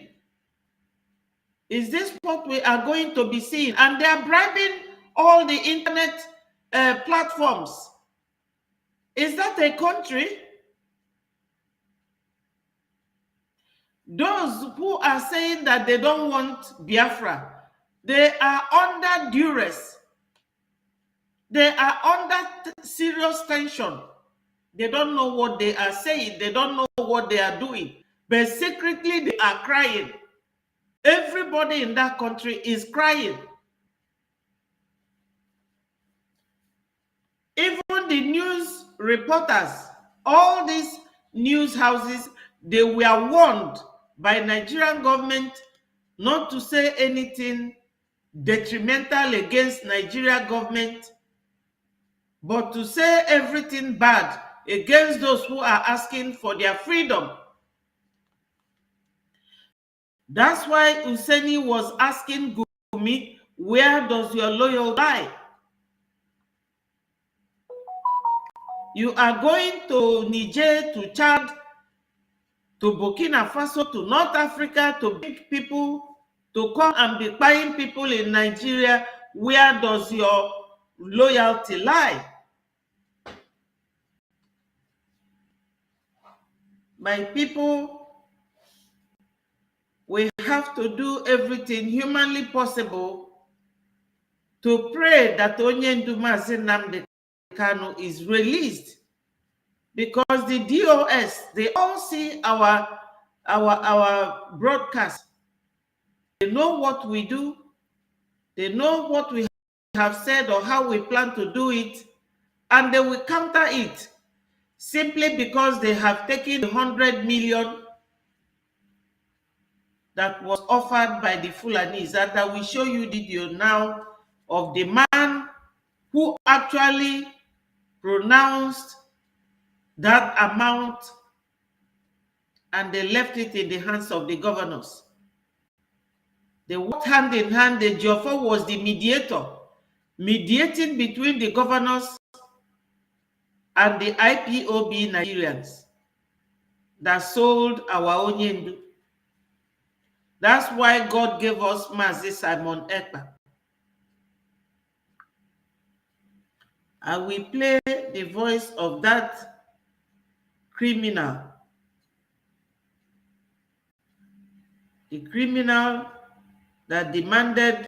Is this what we are going to be seeing? And they are bribing all the internet platforms. Is that a country? Those who are saying that they don't want Biafra, they are under duress. They are under serious tension. They don't know what they are saying. They don't know what they are doing. But secretly, they are crying. Everybody in that country is crying. Even the news reporters, all these news houses, they were warned by Nigerian government not to say anything detrimental against Nigeria government, but to say everything bad against those who are asking for their freedom. That's why Useni was asking Gumi, where does your loyalty lie? You are going to Niger, to Chad, to Burkina Faso, to North Africa, to bring people to come and be buying people in Nigeria. Where does your loyalty lie? My people, we have to do everything humanly possible to pray that Onyendu Mazi Nnamdi Kanu is released, because the DOS, they all see our broadcast. They know what we do. They know what we have said or how we plan to do it, and they will counter it simply because they have taken 100 million that was offered by the Fulanis. And I will show you the video now of the man who actually pronounced that amount, and they left it in the hands of the governors. They worked hand in hand. The Jofo was the mediator, mediating between the governors and the IPOB Nigerians that sold our Onyendu. That's why God gave us Mazi Simon Ekpa. I will play the voice of that criminal. The criminal that demanded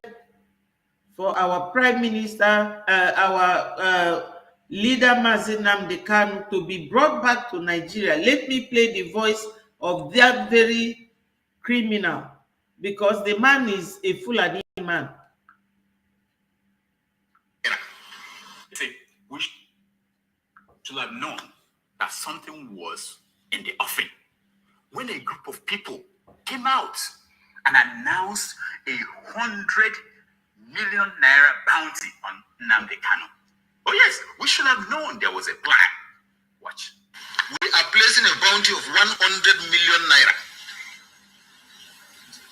for our Prime Minister, our leader Mazi Nnamdi Kanu to be brought back to Nigeria. Let me play the voice of that very criminal, because the man is a Fulani man. We should have known that something was in the offing when a group of people came out and announced 100 million naira bounty on Nnamdi Kanu. Oh yes, we should have known there was a plan. Watch. We are placing a bounty of 100 million naira.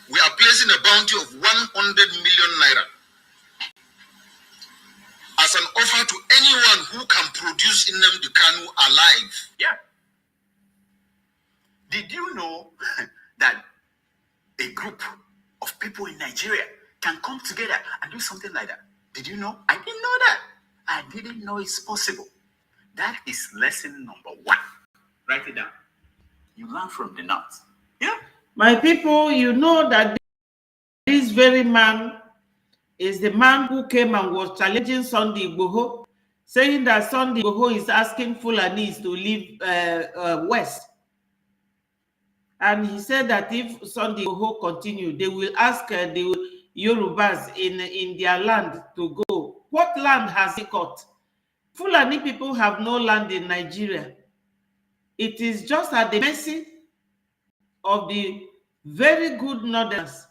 We are placing a bounty of 100 million naira as an offer to anyone who can produce Nnamdi Kanu alive. Yeah. Did you know that a group of people in Nigeria can come together and do something like that? Did you know? I didn't know that. I didn't know it's possible. That is lesson number 1. Write it down. You learn from the North. Yeah. My people, you know that this very man is the man who came and was challenging Sunday Igboho, saying that Sunday Igboho is asking Fulanis to leave west. And he said that if Sunday Igboho continue, they will ask the Yorubas in their land to go. What land has he got? Fulani people have no land in Nigeria. It is just at the mercy of the very good northerners.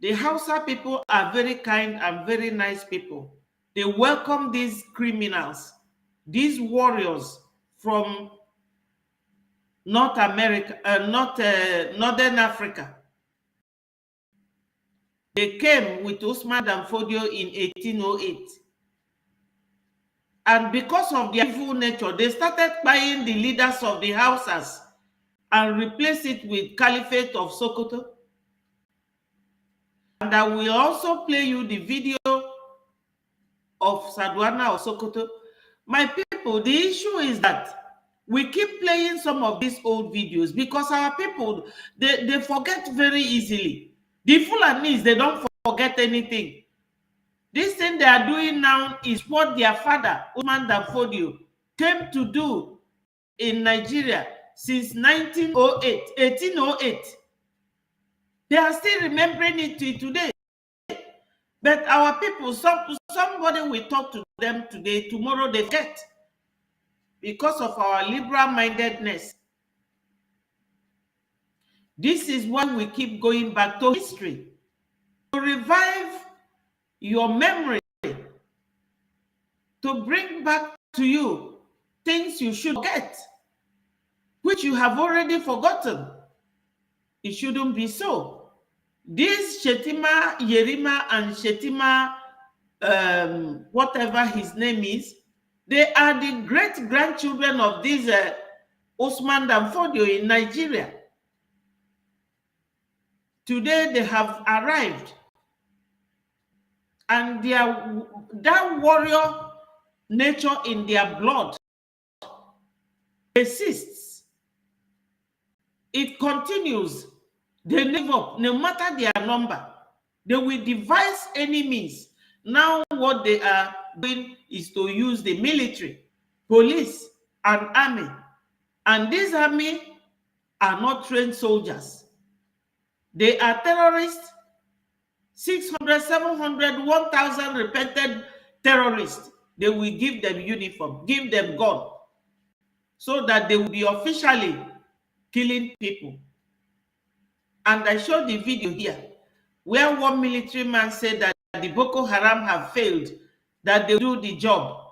The Hausa people are very kind and very nice people. They welcome these criminals, these warriors from North America, Northern Africa. They came with Usman Dan Fodio in 1808. And because of their evil nature, they started buying the leaders of the Hausas and replace it with Caliphate of Sokoto. And I will also play you the video of Sadwana of Sokoto. My people, the issue is that we keep playing some of these old videos because our people, they forget very easily. The Fulanis, they don't forget anything. This thing they are doing now is what their father, Usman Dan Fodio, came to do in Nigeria since 1808. They are still remembering it today. But our people, somebody will talk to them today, tomorrow they forget because of our liberal-mindedness. This is why we keep going back to history, to revive your memory, to bring back to you things you should forget, which you have already forgotten. It shouldn't be so. This Shetima Yerima and Shetima, whatever his name is, they are the great-grandchildren of this Usman Dan Fodio in Nigeria. Today they have arrived, and that warrior nature in their blood persists. It continues. They never up, no matter their number. They will devise any means. Now what they are doing is to use the military, police, and army. And this army are not trained soldiers. They are terrorists, 600, 700, 1,000 repented terrorists. They will give them uniform, give them gun, so that they will be officially killing people. And I showed the video here, where one military man said that the Boko Haram have failed, that they do the job.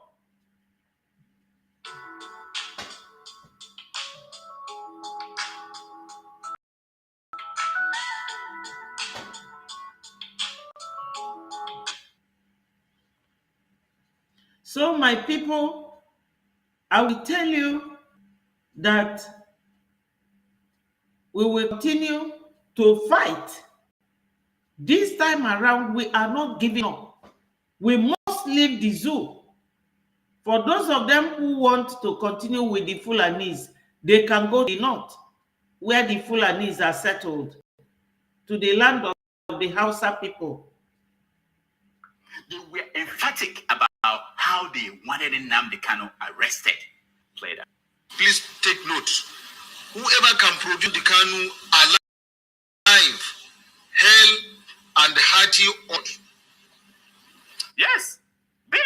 So my people, I will tell you that we will continue to fight. This time around, we are not giving up. We must leave the zoo. For those of them who want to continue with the Fulanis, they can go to the north, where the Fulanis are settled, to the land of the Hausa people. They were emphatic about how they wanted Nnamdi Kanu arrested. Play that. Please take note. Whoever can produce the Kanu alive, hell and hearty on. Yes, baby.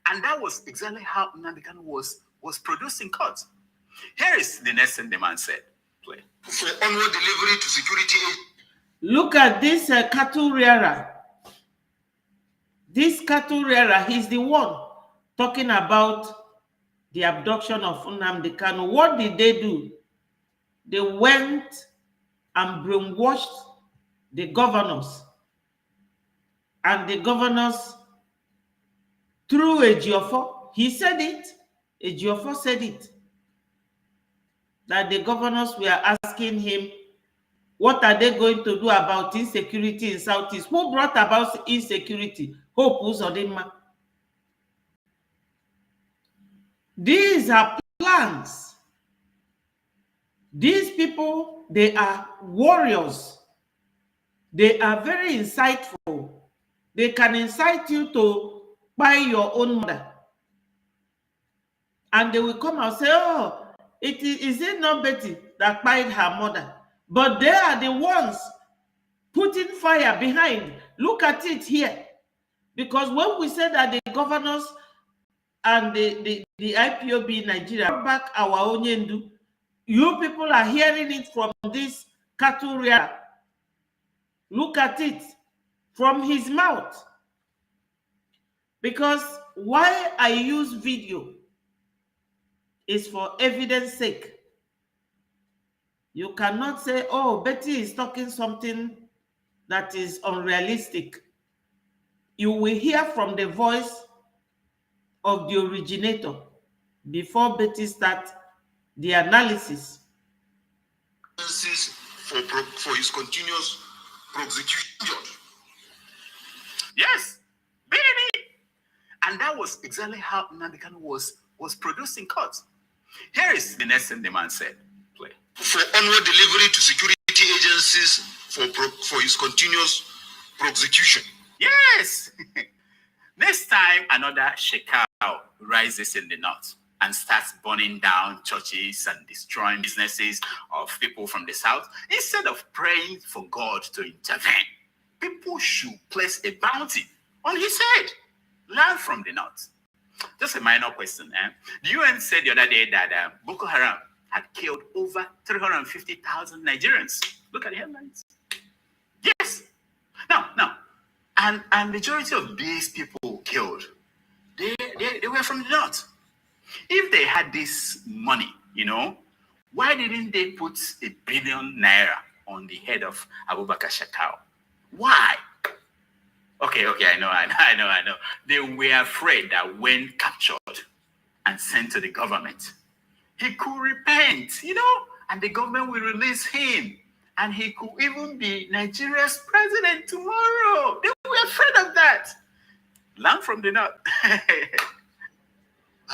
And that was exactly how Nnamdi Kanu was produced in court. Here is the next thing the man said. Play. For onward delivery to security. Look at this cattle rearer. This cattle rearer, he's the one talking about the abduction of Nnamdi Kanu. What did they do? They went and brainwashed the governors. And the governors, through Ejiofor, he said it, Ejiofor said it, that the governors were asking him, what are they going to do about insecurity in Southeast? Who brought about insecurity? Hope Uzodinma. These are plans. These people, they are warriors. They are very insightful. They can incite you to buy your own mother. And they will come and say, oh, is it not Betty that buyed her mother? But they are the ones putting fire behind. Look at it here. Because when we say that the governors and the IPOB in Nigeria brought back our Onyendu, you people are hearing it from this cattle rearer. Look at it from his mouth. Because why I use video is for evidence sake. You cannot say, oh, Betty is talking something that is unrealistic. You will hear from the voice of the originator before Betty starts the analysis. For his continuous prosecution. Yes, baby. And that was exactly how Nnamdi Kanu was produced in court. Here is the next thing the man said. Play. For onward delivery to security agencies for his continuous prosecution. Yes. Next time another Shekau rises in the north and starts burning down churches and destroying businesses of people from the south, instead of praying for God to intervene, people should place a bounty on his head. Learn from the north. Just a minor question. The UN said the other day that Boko Haram had killed over 350,000 Nigerians. Look at the headlines. Yes. Now, and majority of these people killed, they were from the north. If they had this money, why didn't they put ₦1 billion on the head of Abubakar Shekau? Why? Okay, I know. They were afraid that when captured and sent to the government, he could repent, and the government will release him. And he could even be Nigeria's president tomorrow. They were afraid of that. Learn from the north.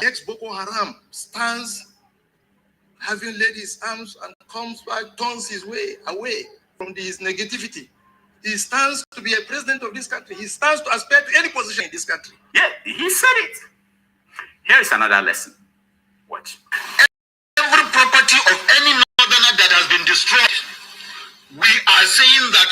Ex-Boko Haram stands having laid his arms and comes back, turns his way away from his negativity. He stands to be a president of this country. He stands to aspire to any position in this country. Yeah, he said it. Here is another lesson. Watch. Every property of any northerner that has been destroyed, we are saying that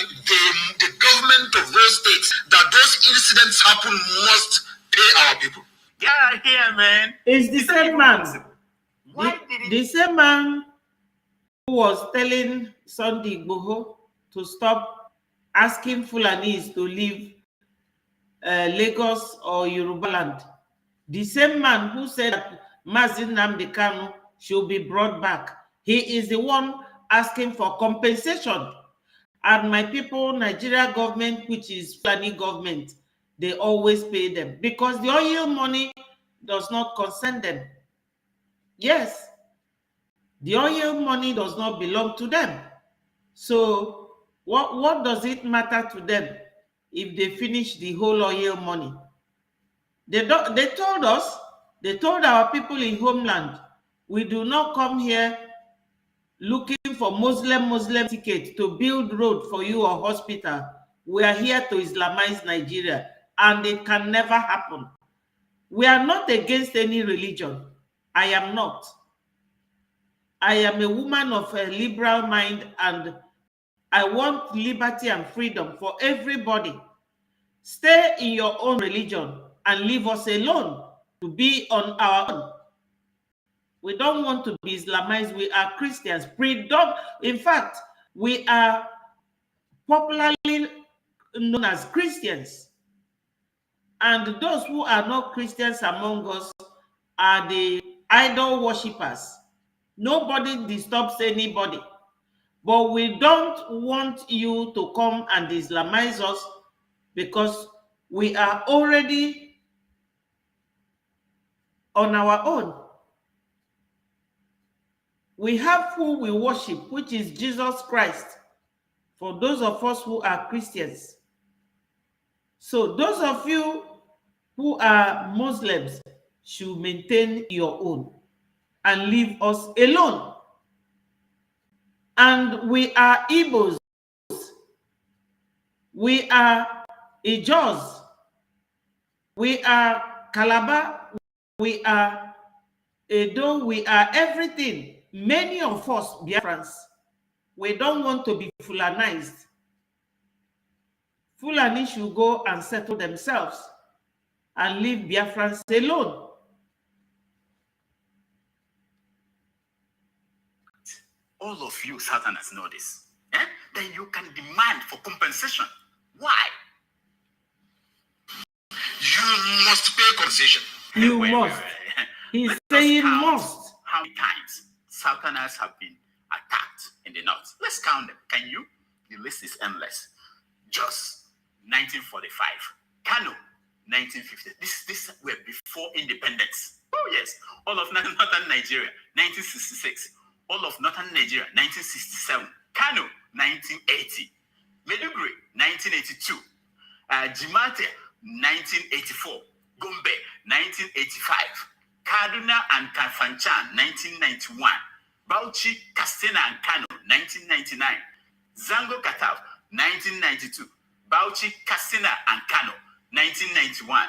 the government of those states, that those incidents happen, must pay our people. Yeah, here, man. It's the same man. The same man who was telling Sunday Igboho to stop asking Fulanis to leave Lagos or Yoruba land. The same man who said that Mazin Nnamdi Kanu should be brought back. He is the one asking for compensation. And my people, Nigeria government, which is Fulani government, they always pay them because the oil money does not concern them. Yes, the oil money does not belong to them. So what does it matter to them if they finish the whole oil money? They told us, they told our people in homeland, we do not come here looking for Muslim ticket to build road for you or hospital. We are here to Islamize Nigeria, and it can never happen. We are not against any religion. I am not. I am a woman of a liberal mind, and I want liberty and freedom for everybody. Stay in your own religion and leave us alone to be on our own. We don't want to be Islamized. We are Christians. In fact, we are popularly known as Christians. And those who are not Christians among us are the idol worshippers. Nobody disturbs anybody. But we don't want you to come and Islamize us because we are already on our own. We have who we worship, which is Jesus Christ, for those of us who are Christians. So those of you who are Muslims should maintain your own and leave us alone. And we are Igbos, we are Ijos, we are Calabar, we are Edo, we are everything. Many of us Biafrans, we don't want to be Fulanized. Fulani should go and settle themselves and leave Biafrans alone. All of you Southerners know this. Then you can demand for compensation. Why? You must pay compensation. You must. He's saying must. How many times Southerners have been attacked in the North? Let's count them. Can you? The list is endless. Jos, 1945. Kano, 1950. This were before independence. Oh yes. All of northern Nigeria, 1966. All of northern Nigeria, 1967. Kano, 1980. Maiduguri, 1982. Jimate, 1984. Gombe, 1985. Kaduna and Kafanchan, 1991. Bauchi, Katsina and Kano, 1999. Zango Katav, 1992. Bauchi, Katsina and Kano, 1991.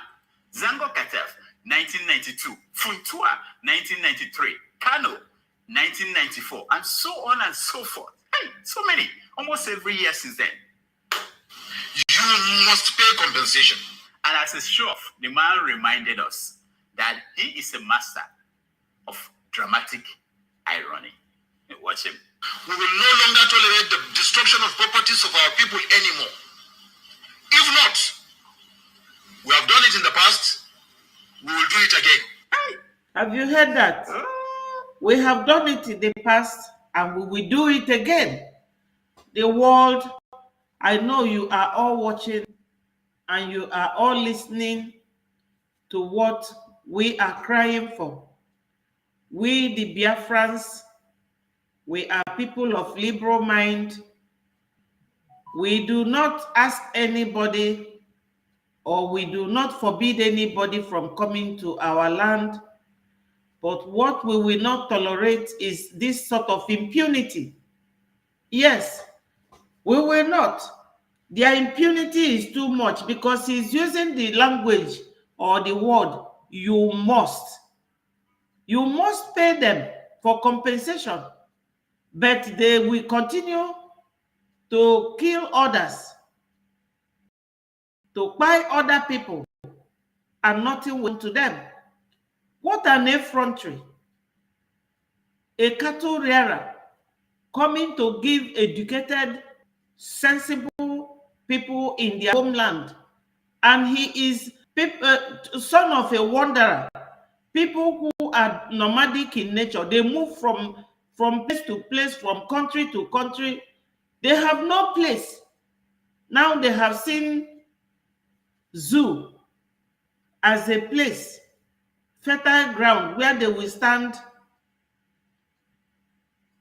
Zango Katav, 1992. Funtua, 1993. Kano, 1994. And so on and so forth. Hey, so many. Almost every year since then. You must pay compensation. And as a show off, the man reminded us that he is a master of dramatic irony. Watch him. We will no longer tolerate the destruction of properties of our people anymore. If not, we have done it in the past, we will do it again. Hey. Have you heard that? We have done it in the past and we will do it again. The world, I know you are all watching and you are all listening to what we are crying for. We, the Biafrans, we are people of liberal mind. We do not ask anybody or we do not forbid anybody from coming to our land. But what we will not tolerate is this sort of impunity. Yes, we will not. Their impunity is too much because he's using the language or the word, you must. You must pay them for compensation. But they will continue to kill others, to buy other people, and nothing will to them. What an effrontery. A cattle rearer coming to give educated, sensible people in their homeland. And he is son of a wanderer. People who are nomadic in nature. They move from place to place, from country to country. They have no place. Now they have seen zoo as a place, fertile ground where they will stand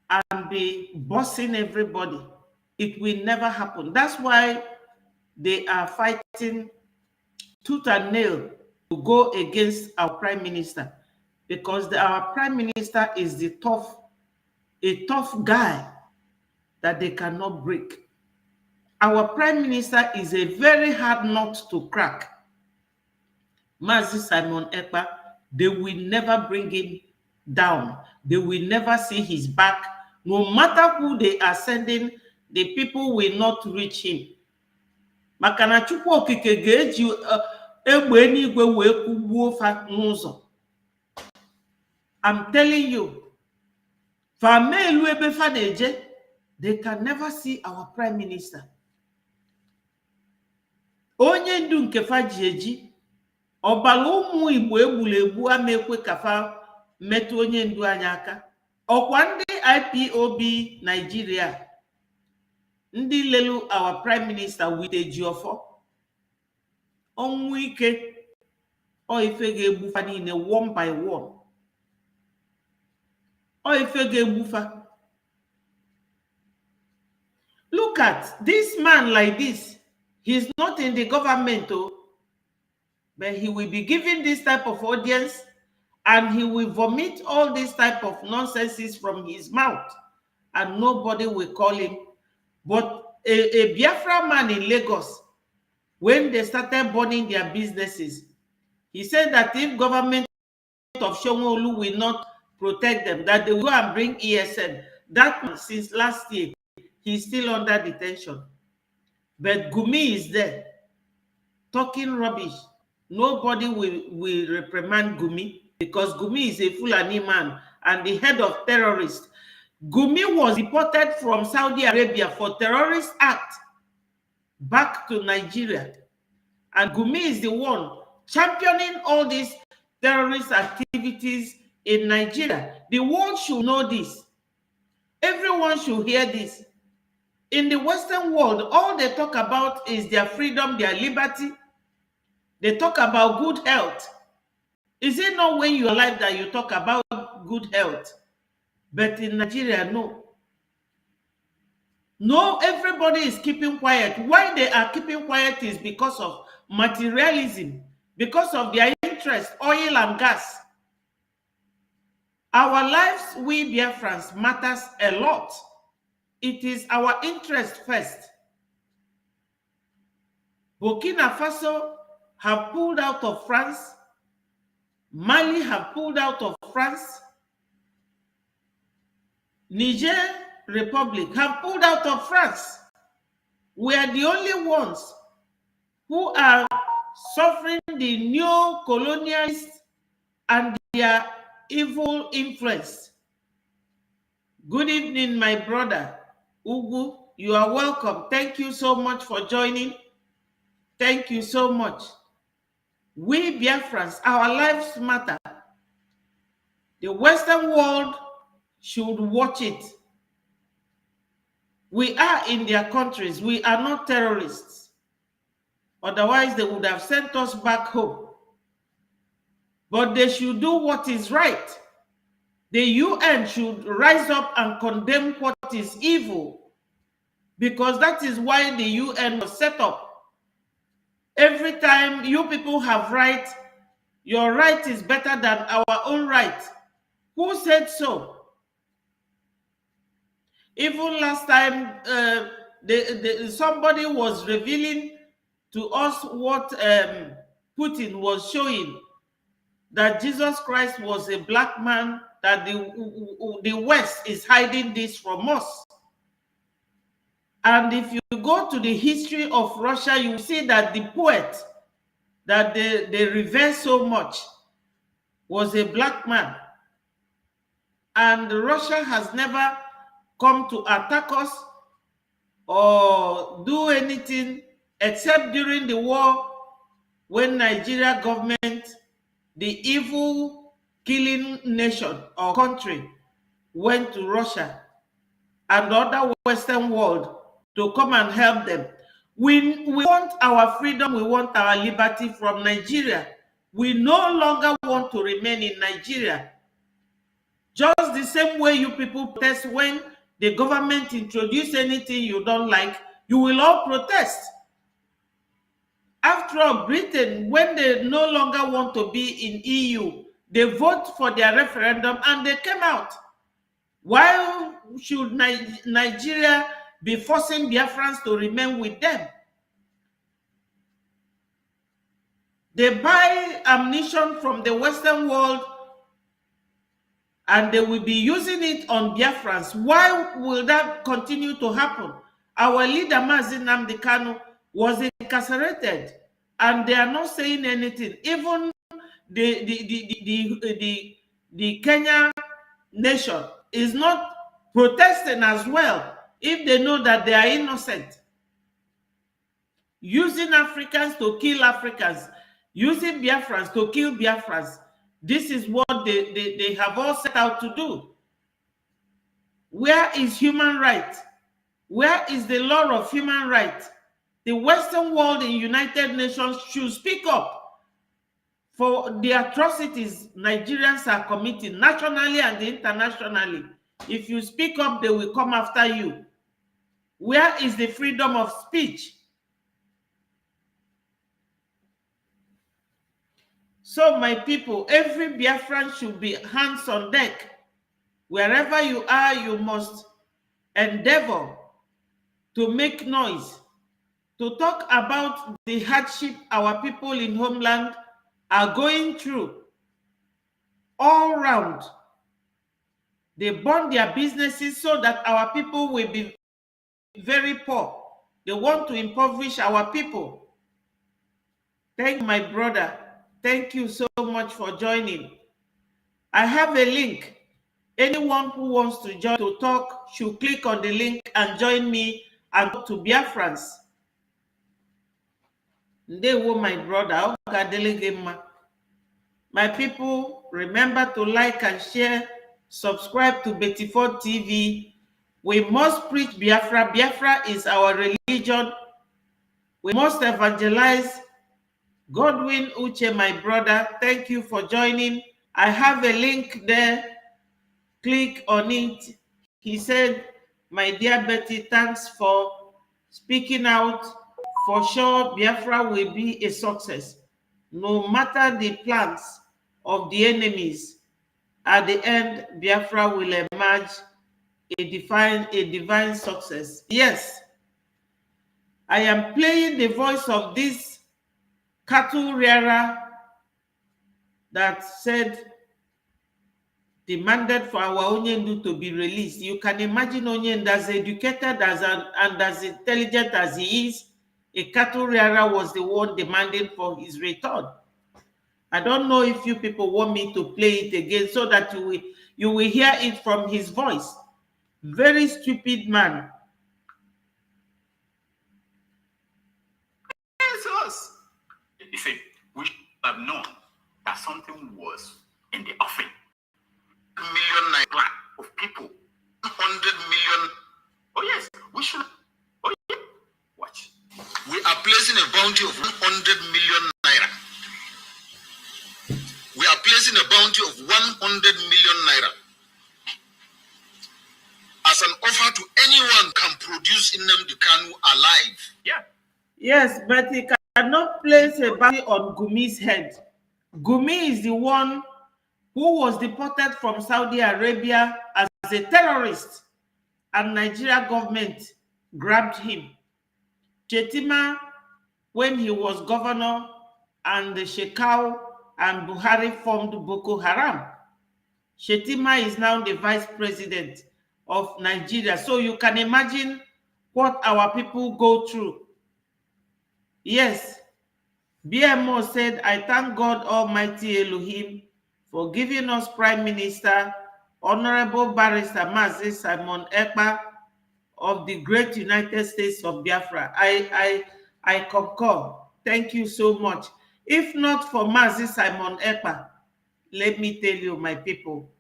and be bossing everybody. It will never happen. That's why they are fighting tooth and nail to go against our prime minister, because our prime minister is a tough guy that they cannot break. Our prime minister is a very hard nut to crack. Mazi Simon Ekpa, they will never bring him down. They will never see his back. No matter who they are sending, the people will not reach him. Makana chukwu okike ga-eji egbe n'igwe wee kugbuo fa n'ụzọ. I'm telling you, they can never see our prime minister. onye ndu nke fa ji eji ọbara ụmụ Igbo egburegbu amekwe kafa metụ onye ndu anyị aka. Ọkwa ndị IPOB Nigeria ndị lelu our prime minister with Ejiofor ọnwụ ike ọ ife ga-egbufa niile one by one. Ọ ife ga-egbufa. Look at this man like this. He's not in the government, but he will be given this type of audience and he will vomit all this type of nonsenses from his mouth and nobody will call him. But a Biafra man in Lagos, when they started burning their businesses, he said that if government of Shomolu will not protect them, that they will go and bring ESN. That man, since last year, he's still under detention. But Gumi is there, talking rubbish. Nobody will reprimand Gumi because Gumi is a Fulani man and the head of terrorists. Gumi was deported from Saudi Arabia for terrorist act back to Nigeria. And Gumi is the one championing all these terrorist activities in Nigeria. The world should know this. Everyone should hear this. In the Western world, all they talk about is their freedom, their liberty. They talk about good health. Is it not when you're alive that you talk about good health? But in Nigeria, no. No, everybody is keeping quiet. Why they are keeping quiet is because of materialism, because of their interest, oil and gas. Our lives, we Biafrans, matters a lot. It is our interest first. Burkina Faso have pulled out of France. Mali have pulled out of France. Niger Republic have pulled out of France. We are the only ones who are suffering the neo-colonialists and their evil influence. Good evening, my brother. Ugu, you are welcome. Thank you so much for joining. Thank you so much. We Biafrans, our lives matter. The Western world should watch it. We are in their countries. We are not terrorists. Otherwise, they would have sent us back home. But they should do what is right. The UN should rise up and condemn what is evil, because that is why the UN was set up. Every time you people have right, your right is better than our own right. Who said so? Even last time, somebody was revealing to us what Putin was showing, that Jesus Christ was a black man, that the West is hiding this from us. And if you go to the history of Russia, you see that the poet that they revere so much was a black man. And Russia has never come to attack us or do anything except during the war, when Nigeria government, the evil killing nation or country, went to Russia and the other Western world to come and help them. We want our freedom, we want our liberty from Nigeria. We no longer want to remain in Nigeria. Just the same way you people protest when the government introduce anything you don't like, you will all protest. After all, Britain, when they no longer want to be in EU, they vote for their referendum and they came out. Why should Nigeria be forcing Biafrans to remain with them? They buy ammunition from the Western world and they will be using it on Biafrans. Why will that continue to happen? Our leader, Mazi Nnamdi Kanu, was incarcerated and they are not saying anything. Even the Kenya nation is not protesting as well if they know that they are innocent. using Africans to kill Africans, using Biafrans to kill Biafrans. This is what they have all set out to do. Where is human rights? Where is the law of human rights? The Western world in United Nations should speak up for the atrocities Nigerians are committing nationally and internationally. If you speak up, they will come after you. Where is the freedom of speech? So, my people, every Biafran should be hands on deck. Wherever you are, you must endeavor to make noise, to talk about the hardship our people in homeland are going through all round. They burn their businesses so that our people will be very poor. They want to impoverish our people. Thank you, my brother. Thank you so much for joining. I have a link. Anyone who wants to join to talk should click on the link and join me and talk to Biafrans. Ndewo, my brother. My people, remember to like and share. Subscribe to Betty4 TV. We must preach Biafra. Biafra is our religion. We must evangelize. Godwin Uche, my brother, thank you for joining. I have a link there. Click on it. He said, my dear Betty, thanks for speaking out. For sure, Biafra will be a success. No matter the plans of the enemies, at the end, Biafra will emerge a divine success. Yes, I am playing the voice of this cattle rearer that said, demanded for our Onyendu to be released. You can imagine Onyendu, as educated and as intelligent as he is, a cattle rearer was the one demanding for his return. I don't know if you people want me to play it again so that you will hear it from his voice. Very stupid man. Jesus. He said, we should have known that something was in the offing. Million naira of people, 100 million. Oh yes, we should. Oh yeah. Watch. We are placing a bounty of 100 million naira. We are placing a bounty of 100 million naira as an offer to anyone can produce Nnamdi Kanu alive. Yeah. Yes, but he cannot place a bounty on Gumi's head. Gumi is the one who was deported from Saudi Arabia as a terrorist, and Nigeria government grabbed him. Chetima, when he was governor, and the Shekau and Buhari formed Boko Haram. Chetima is now the vice president of Nigeria. So you can imagine what our people go through. Yes, BMO said, I thank God Almighty Elohim for giving us Prime Minister, Honorable Barrister Mazi Simon Ekpa of the great United States of Biafra. I concur. Thank you so much. If not for Mazi Simon Ekpa, let me tell you, my people,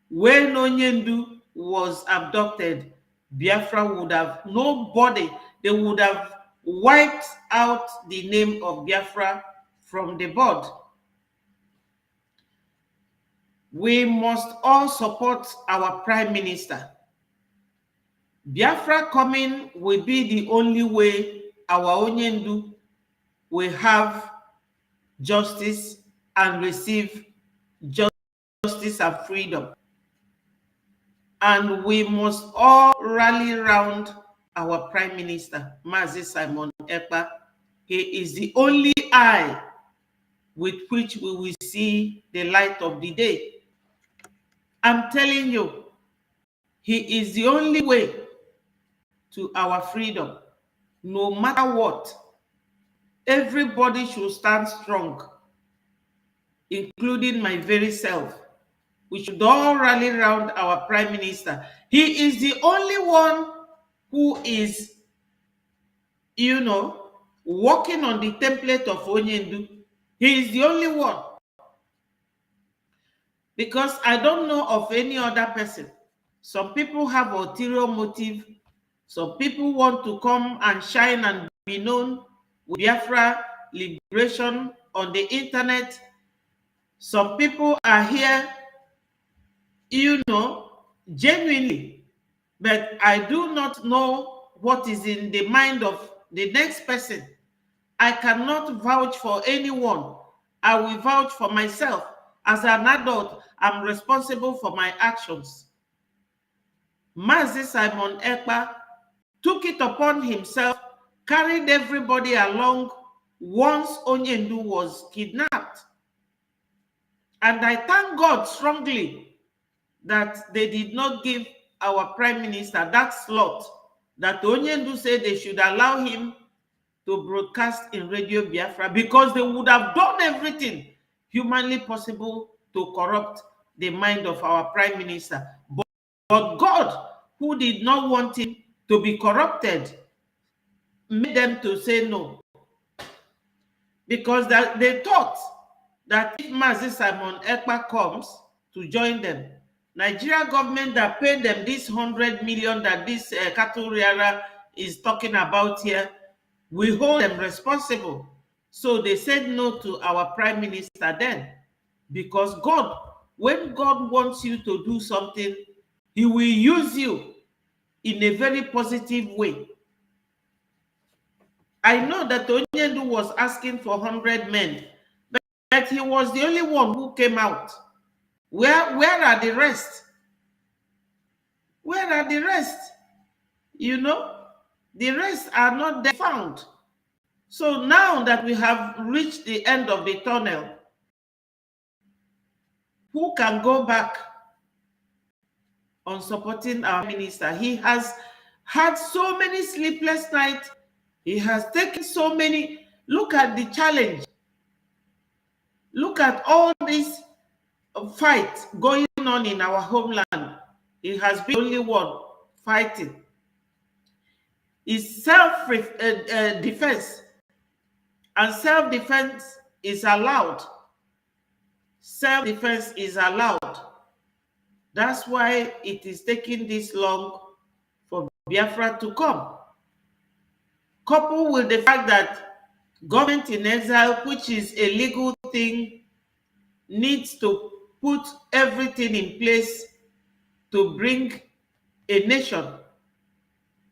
when Onyendu was abducted, Biafra would have nobody. They would have wiped out the name of Biafra from the board. We must all support our Prime Minister. Biafra coming will be the only way our Onyendu will have justice and receive justice and freedom. And we must all rally around our Prime Minister, Mazi Simon Ekpa. He is the only eye with which we will see the light of the day. I'm telling you, he is the only way to our freedom. No matter what, everybody should stand strong, including my very self. We should all rally around our Prime Minister. He is the only one who is, working on the template of Onyendu. He is the only one. Because I don't know of any other person. Some people have ulterior motive. Some people want to come and shine and be known with Biafra liberation on the internet. Some people are here, genuinely. But I do not know what is in the mind of the next person. I cannot vouch for anyone. I will vouch for myself. As an adult, I'm responsible for my actions. Mazi Simon Ekpa took it upon himself, carried everybody along once Onyendu was kidnapped. And I thank God strongly that they did not give our Prime Minister that slot that Onyendu said they should allow him to broadcast in Radio Biafra, because they would have done everything humanly possible to corrupt the mind of our Prime Minister. But God, who did not want him to be corrupted, made them to say no. Because that they thought that if Mazi Simon Ekpa comes to join them, Nigeria government that paid them this 100 million that this cattle rearer is talking about here, we hold them responsible. So they said no to our Prime Minister then. Because God, when God wants you to do something, he will use you in a very positive way. I know that Onyendu was asking for 100 men, but he was the only one who came out. Where are the rest? Where are the rest? The rest are not there found. So now that we have reached the end of the tunnel, who can go back on supporting our minister? He has had so many sleepless nights. He has taken so many. Look at the challenge. Look at all this fight going on in our homeland. He has been the only one fighting. It's self-defense. And self-defense is allowed. Self-defense is allowed. That's why it is taking this long for Biafra to come. Coupled with the fact that government in exile, which is a legal thing, needs to put everything in place to bring a nation.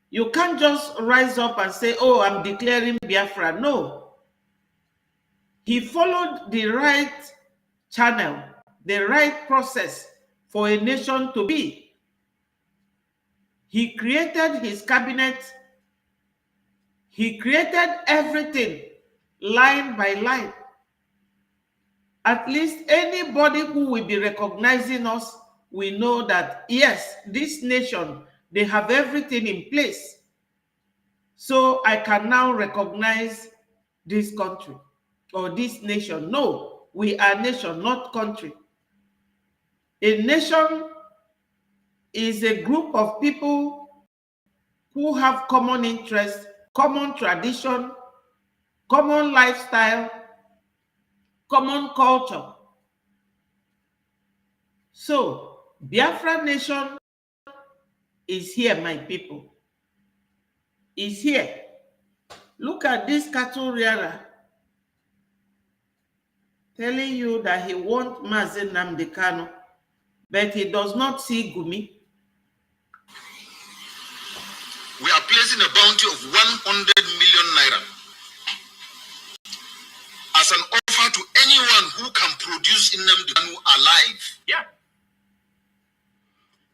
You can't just rise up and say, oh, I'm declaring Biafra. No. He followed the right channel, the right process for a nation to be. He created his cabinet. He created everything line by line. At least anybody who will be recognizing us, we know that, yes, this nation, they have everything in place. So I can now recognize this country or this nation. No, we are nation, not country. A nation is a group of people who have common interests, common tradition, common lifestyle, common culture. So, Biafra nation is here, my people. Is here. Look at this cattle rearer telling you that he wants Mazi Nnamdi Kanu, but he does not see Gumi. We are placing a bounty of 100 million naira as an offer to anyone who can produce Nnamdi Kanu alive. Yeah.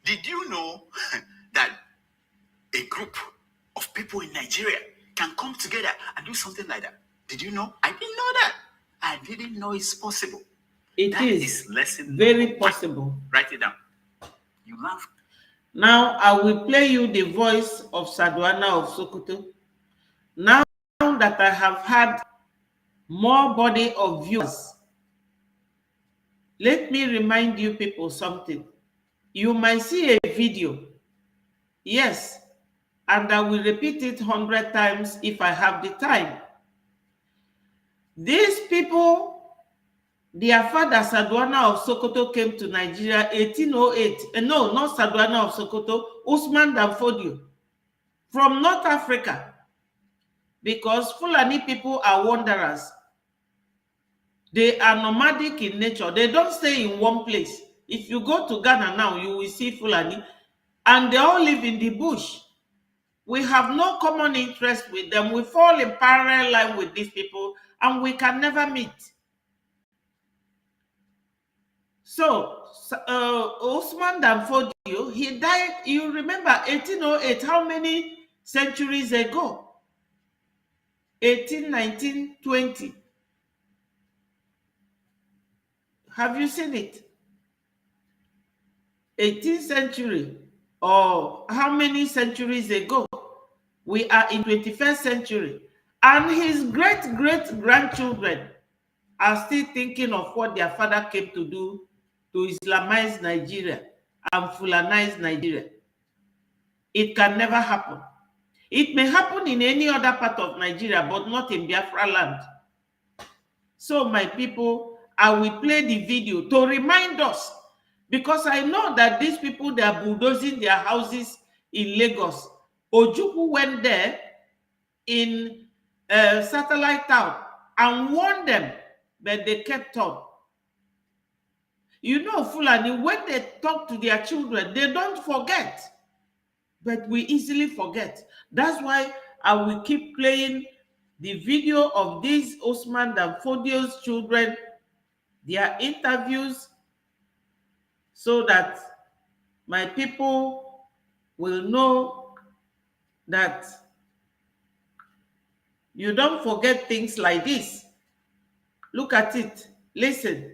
Did you know that a group of people in Nigeria can come together and do something like that? Did you know? I didn't know that. I didn't know it's possible. It is lesson very possible. Write it down. You laugh. Now I will play you the voice of Sadwana of Sokoto. Now that I have had more body of viewers, let me remind you people something. You might see a video, yes, and I will repeat it 100 times if I have the time. These people, their father, Sadwana of Sokoto, came to Nigeria 1808. No, not Sadwana of Sokoto, Usman Danfodio from North Africa. Because Fulani people are wanderers. They are nomadic in nature. They don't stay in one place. If you go to Ghana now, you will see Fulani, and they all live in the bush. We have no common interest with them. We fall in parallel line with these people, and we can never meet. So, Osman Danfodio, he died, you remember, 1808, how many centuries ago? 18, 19, 20. Have you seen it? 18th century, or how many centuries ago? We are in 21st century. And his great-great-grandchildren are still thinking of what their father came to do to Islamize Nigeria and Fulanize Nigeria. It can never happen. It may happen in any other part of Nigeria, but not in Biafra land. So, my people, I will play the video to remind us, because I know that these people, they are bulldozing their houses in Lagos. Ojukwu went there in Satellite Town and warned them, but they kept on. You know, Fulani, when they talk to their children, they don't forget. But we easily forget. That's why I will keep playing the video of these Osman Danfodio's children, their interviews, so that my people will know that you don't forget things like this. Look at it. Listen.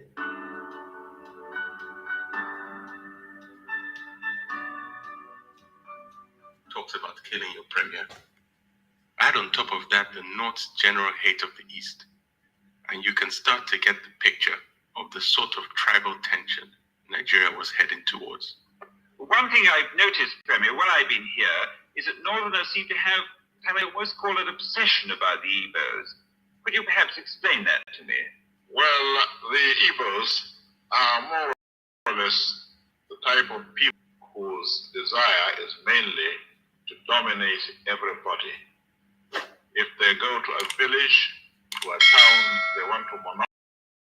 Talks about killing your premier. Add on top of that the North's general hate of the East, and you can start to get the picture of the sort of tribal tension Nigeria was heading towards. One thing I've noticed, Premier, while I've been here, is that Northerners seem to have, I may almost call it, obsession about the Igbos. Could you perhaps explain that to me? Well, the Igbos are more or less the type of people whose desire is mainly to dominate everybody. If they go to a village, to a town, they want to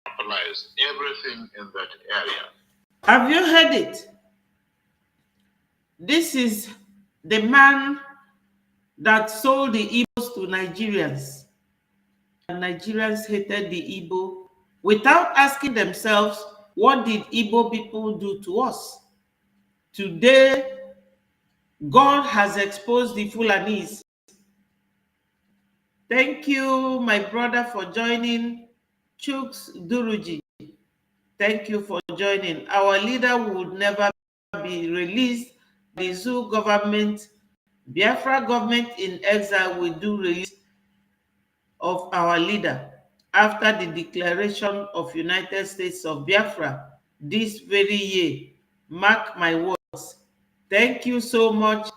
monopolize everything in that area. Have you heard it? This is the man that sold the Igbos to Nigerians. And Nigerians hated the Igbo without asking themselves, what did Igbo people do to us? Today, God has exposed the Fulanis. Thank you, my brother, for joining. Chuks Duruji, thank you for joining. Our leader would never be released. The Zoo government, Biafra government in exile will do release of our leader after the declaration of United States of Biafra this very year. Mark my words. Thank you so much,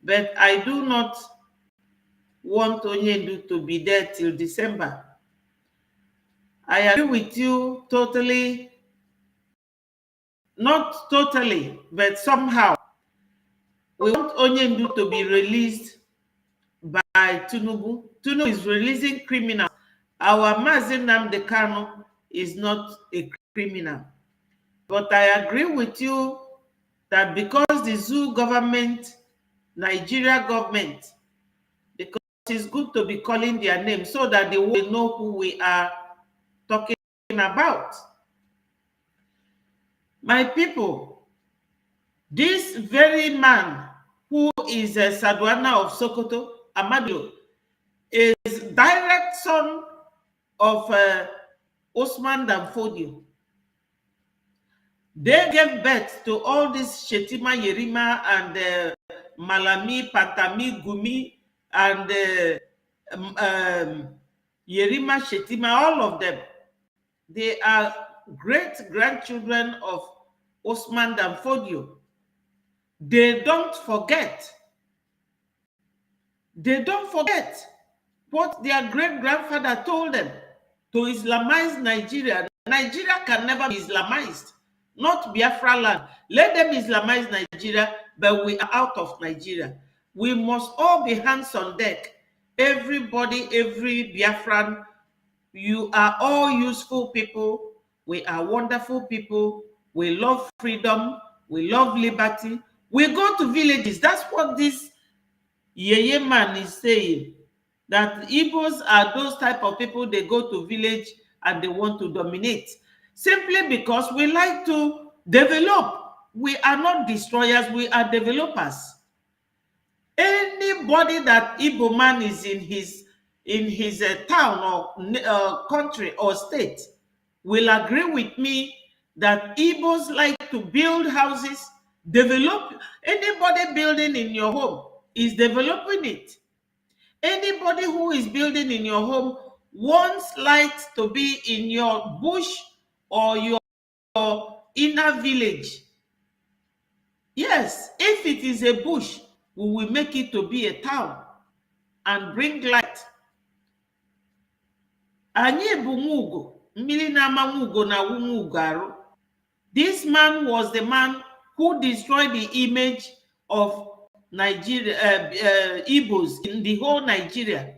but I do not want Onyendu to be there till December. I agree with you totally, not totally, but somehow. We want Onyendu to be released by Tinubu. Tinubu is releasing criminals. Our Mazi Nnamdi Kanu is not a criminal. But I agree with you that because the Zoo government, Nigeria government, because it's good to be calling their name so that they will know who we are talking about. My people, this very man who is a Sadwana of Sokoto, Amadu, is direct son of Osman Danfodio. They gave birth to all this Shetima Yerima and Malami, Pantami, Gumi, and Yerima Shetima, all of them. They are great-grandchildren of Osman Danfodio. They don't forget. They don't forget what their great-grandfather told them to Islamize Nigeria. Nigeria can never be Islamized, not Biafra land. Let them Islamize Nigeria, but we are out of Nigeria. We must all be hands on deck. Everybody, every Biafran, you are all useful people. We are wonderful people. We love freedom. We love liberty. We go to villages. That's what this Yeye man is saying. That Igbos are those type of people, they go to village and they want to dominate. Simply because we like to develop. We are not destroyers, we are developers. Anybody that Igbo man is in his town or country or state will agree with me that Igbos like to build houses, develop. Anybody building in your home is developing it. Anybody who is building in your home wants light to be in your bush or your inner village. Yes, if it is a bush, we will make it to be a town and bring light. Anyị bụ Nwugo, mmiri na-ama Nwugo na Nwugo arụ. This man was the man who destroyed the image of Nigeria, Igbos in the whole Nigeria.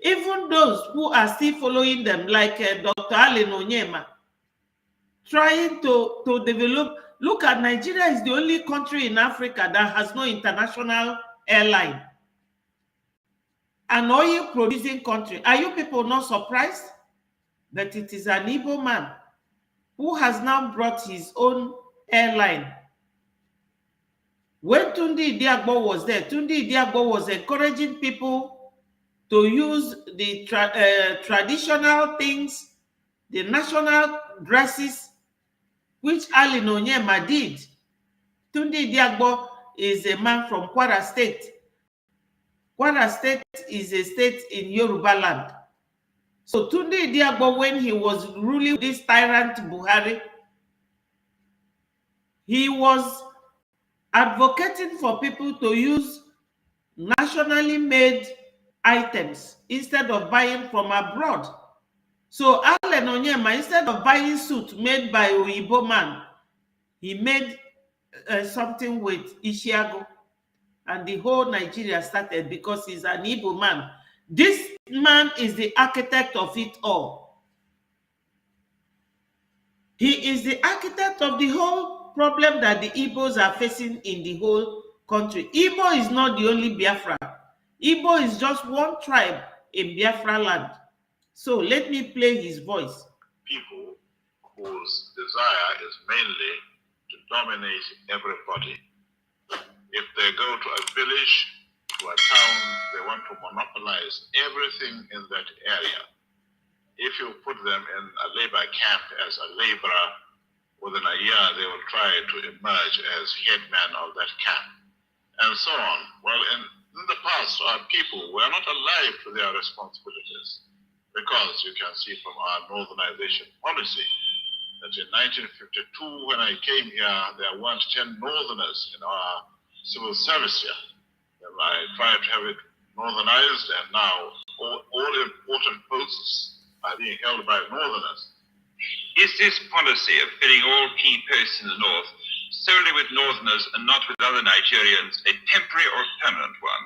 Even those who are still following them, like Dr. Allen Onyema, trying to develop. Look at Nigeria is the only country in Africa that has no international airline. An oil producing country. Are you people not surprised? But it is an Igbo man who has now brought his own airline. When Tunde Idiagbo was there, Tunde Idiagbo was encouraging people to use the traditional things, the national dresses, which Ali Onyema did. Tunde Idiagbo is a man from Kwara State. Kwara State is a state in Yoruba land. So Tunde Idiagbo, when he was ruling this tyrant Buhari, he was advocating for people to use nationally made items instead of buying from abroad. So Allen Onyema, instead of buying suit made by Oyibo man, he made something with Ishiago, and the whole Nigeria started because he's an Igbo man. This man is the architect of it all. He is the architect of the whole problem that the Igbos are facing in the whole country. Igbo is not the only Biafra. Igbo is just one tribe in Biafra land. So let me play his voice. People whose desire is mainly to dominate everybody. If they go to a village, to a town, they want to monopolize everything in that area. If you put them in a labor camp as a laborer, within a year they will try to emerge as headman of that camp, and so on. Well, in the past, our people were not alive to their responsibilities, because you can see from our northernization policy that in 1952, when I came here, there weren't 10 northerners in our civil service here. And I tried to have it northernized, and now all important posts are being held by northerners. Is this policy of filling all key posts in the north solely with northerners and not with other Nigerians a temporary or permanent one?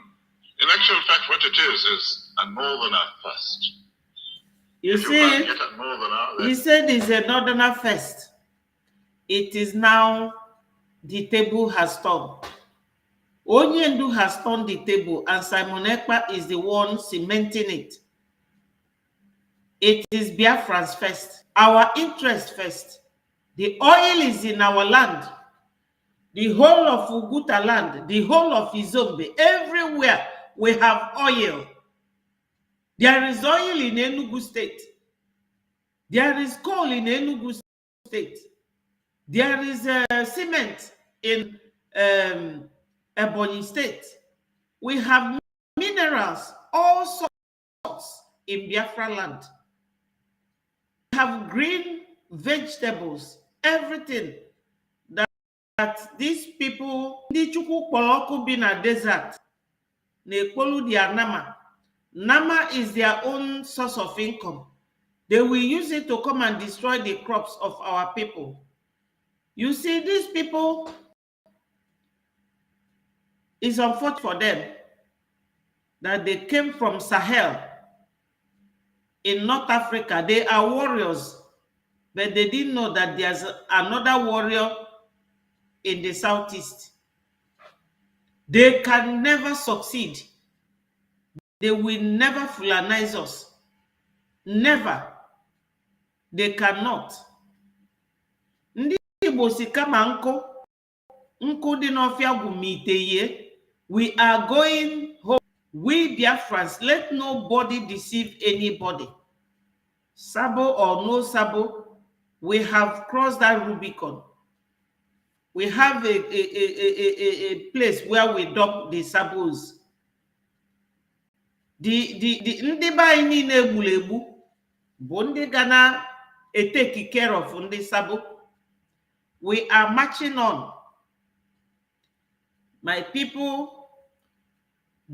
In actual fact, what it is a northerner first. You see, he said it's a northerner first. It is now the table has turned. Onyendu has turned the table, and Simon Ekpa is the one cementing it. It is Biafrans first, our interest first. The oil is in our land. The whole of Uguta land, the whole of Izombe, everywhere we have oil. There is oil in Enugu State. There is coal in Enugu State. There is cement in Ebonyi State. We have minerals, all sorts in Biafra land. We have green vegetables, everything that these people, the Chukwu Kpoloku be na desert, Nekpolu dia Nama. Nama is their own source of income. They will use it to come and destroy the crops of our people. You see, these people, it's unfortunate for them that they came from Sahel in North Africa. They are warriors, but they didn't know that there's another warrior in the Southeast. They can never succeed. They will never Fulanize us. Never. They cannot. Ndị Igbo si kama nkụ dị n'ọfịa gwumite. We are going home. We Biafrans, let nobody deceive anybody. Sabo or no Sabo, we have crossed that Rubicon. We have a place where we dump the Sabos. Ndị be anyị niile egbulegbu bụ ndị ga take care of ndị Sabo. We are marching on. My people,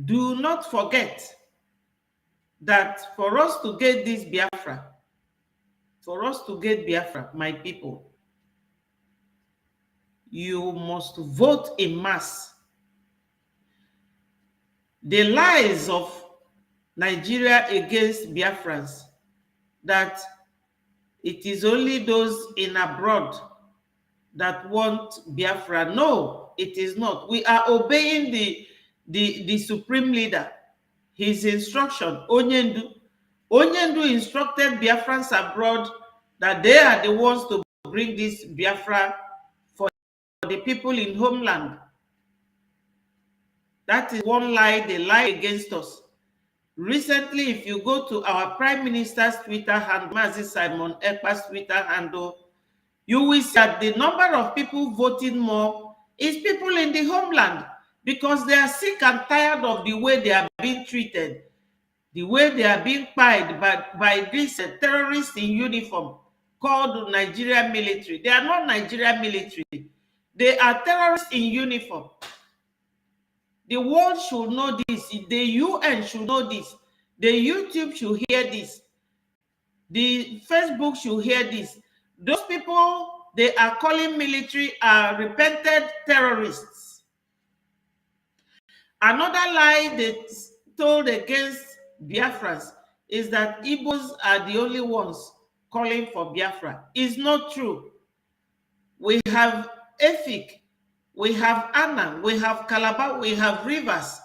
do not forget that for us to get this Biafra, my people, you must vote in mass. The lies of Nigeria against Biafrans, that it is only those in abroad that want Biafra. No, it is not. We are obeying the supreme leader, his instruction. Onyendu instructed Biafrans abroad that they are the ones to bring this Biafra for the people in homeland. That is one lie they lie against us. Recently, if you go to our Prime Minister's Twitter handle, Mazi Simon Ekpa's Twitter handle, you will see that the number of people voting more is people in the homeland, because they are sick and tired of the way they are being treated, the way they are being pied by these terrorists in uniform called Nigerian military. They are not Nigerian military. They are terrorists in uniform. The world should know this. The UN should know this. The YouTube should hear this. The Facebook should hear this. Those people they are calling military are repented terrorists. Another lie they told against Biafrans is that Igbos are the only ones calling for Biafra. It's not true. We have Efik, we have Annan, we have Calabar, we have Rivers,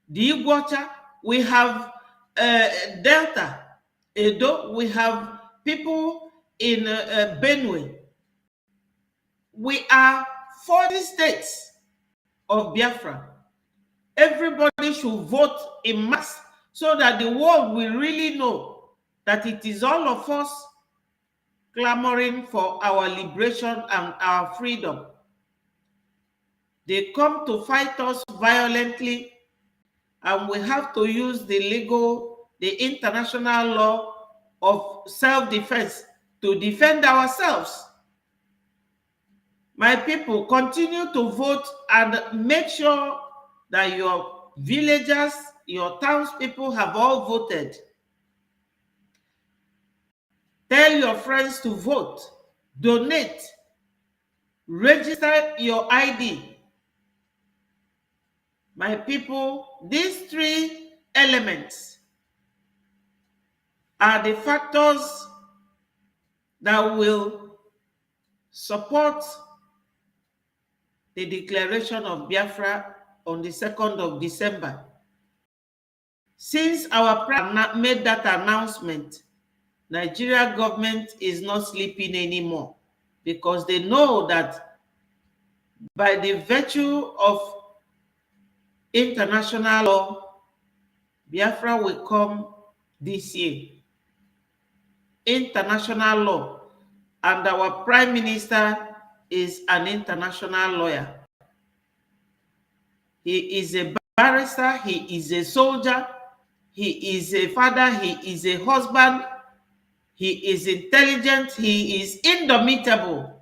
the Iguacha, we have Delta, Edo, we have people in Benue. We are 40 states of Biafra. Everybody should vote in mass so that the world will really know that it is all of us clamoring for our liberation and our freedom. They come to fight us violently, and we have to use the international law of self-defense to defend ourselves. My people, continue to vote and make sure that your villagers, your townspeople have all voted. Tell your friends to vote, donate, register your ID. My people, these three elements are the factors that will support the declaration of Biafra on the 2nd of December. Since our president made that announcement, Nigeria government is not sleeping anymore, because they know that by the virtue of international law, Biafra will come this year. International law. And our Prime Minister is an international lawyer. He is a barrister, he is a soldier, he is a father, he is a husband, he is intelligent, he is indomitable.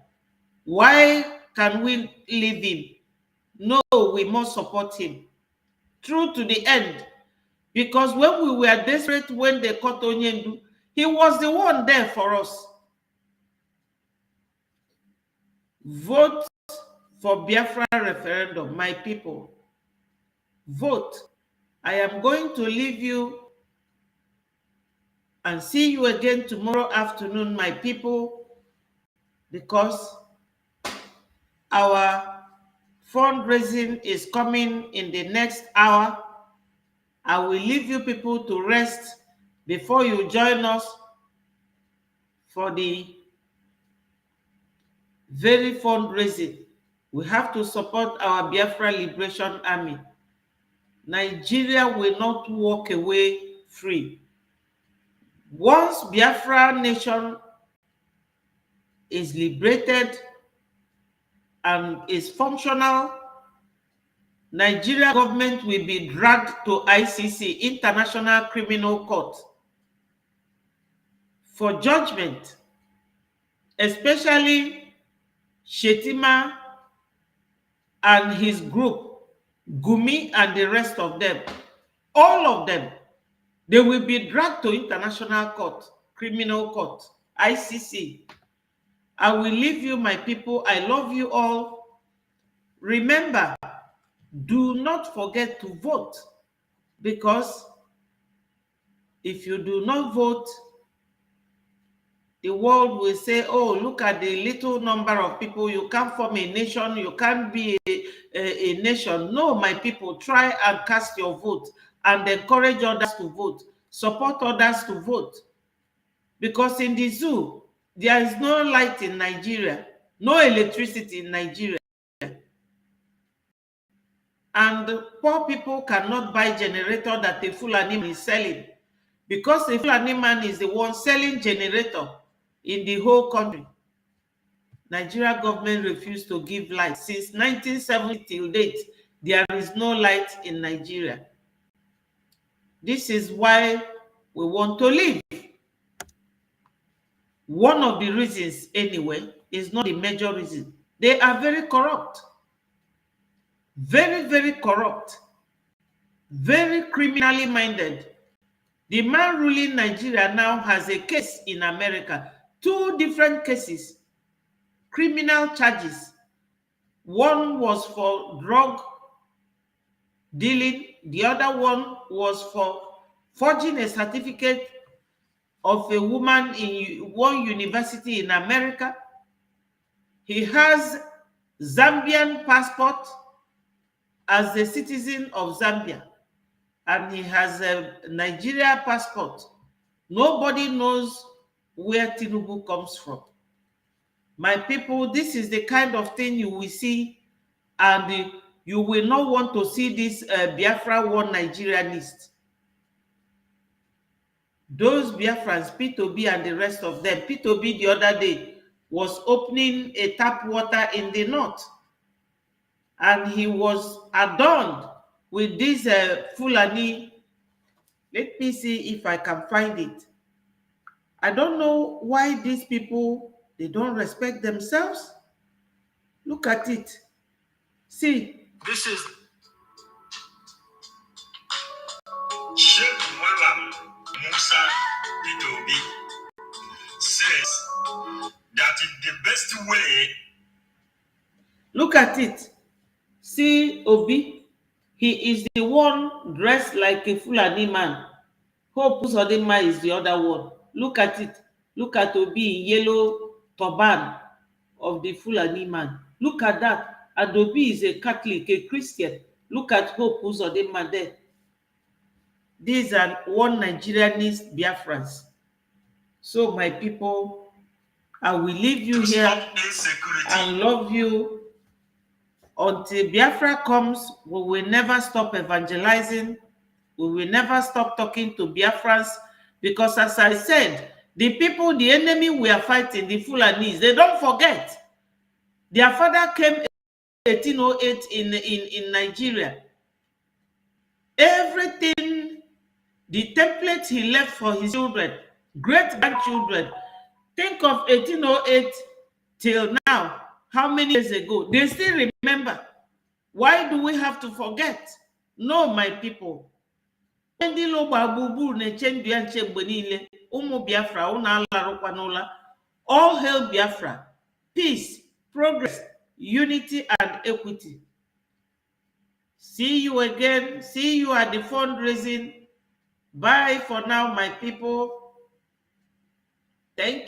Why can we leave him? No, we must support him through to the end. Because when we were desperate, when they caught Onyendu, He was the one there for us. Vote for Biafra referendum, my people. Vote. I am going to leave you and see you again tomorrow afternoon, my people, because our fundraising is coming in the next hour. I will leave you people to rest before you join us for the very fundraising. We have to support our Biafra Liberation Army. Nigeria will not walk away free. Once Biafra nation is liberated and is functional, Nigeria government will be dragged to ICC, International Criminal Court, for judgment, especially Shetima and his group, Gumi and the rest of them. All of them, they will be dragged to International Court, Criminal Court, ICC. I will leave you, my people. I love you all. Remember, do not forget to vote, because if you do not vote, the world will say, oh, look at the little number of people. You can't form a nation. You can't be a nation. No, my people, try and cast your vote and encourage others to vote. Support others to vote. Because in the zoo, there is no light in Nigeria, no electricity in Nigeria. And poor people cannot buy generator that a Fulani man is selling, because a Fulani man is the one selling generator in the whole country. Nigeria government refused to give light. Since 1970 till date, there is no light in Nigeria. This is why we want to leave. One of the reasons, anyway, is not the major reason. They are very corrupt. Very, very corrupt. Very criminally minded. The man ruling Nigeria now has a case in America. 2 different cases. Criminal charges. One was for drug dealing. The other one was for forging a certificate of a woman in one university in America. He has Zambian passport as a citizen of Zambia, and he has a Nigeria passport. Nobody knows where Tinubu comes from. My people, this is the kind of thing you will see, and you will not want to see this Biafra one Nigerianist. Those Biafrans, P2B and the rest of them, P2B the other day was opening a tap water in the north, and he was adorned with this Fulani. Let me see if I can find it. I don't know why these people, they don't respect themselves. Look at it. See. This is Sheikh Malam Musa P2B says that the best way. Look at it. See Obi. He is the one dressed like a Fulani man. Hope Uzodinma is the other one. Look at it. Look at Obi in yellow turban of the Fulani man. Look at that. And Obi is a Catholic, a Christian. Look at Hope Uzodinma there. These are one Nigerianist Biafrans. So my people, I will leave you here and love you. Until Biafra comes, we will never stop evangelizing. We will never stop talking to Biafrans, because as I said, the people, the enemy we are fighting, the Fulanis, they don't forget. Their father came 1808 in Nigeria. Everything, the template he left for his children, great-grandchildren, think of 1808 till now. How many years ago? They still remember. Why do we have to forget? No, my people. Umu Biafra, una larukwanula. All hail Biafra. Peace, progress, unity, and equity. See you again. See you at the fundraising. Bye for now, my people. Thank you.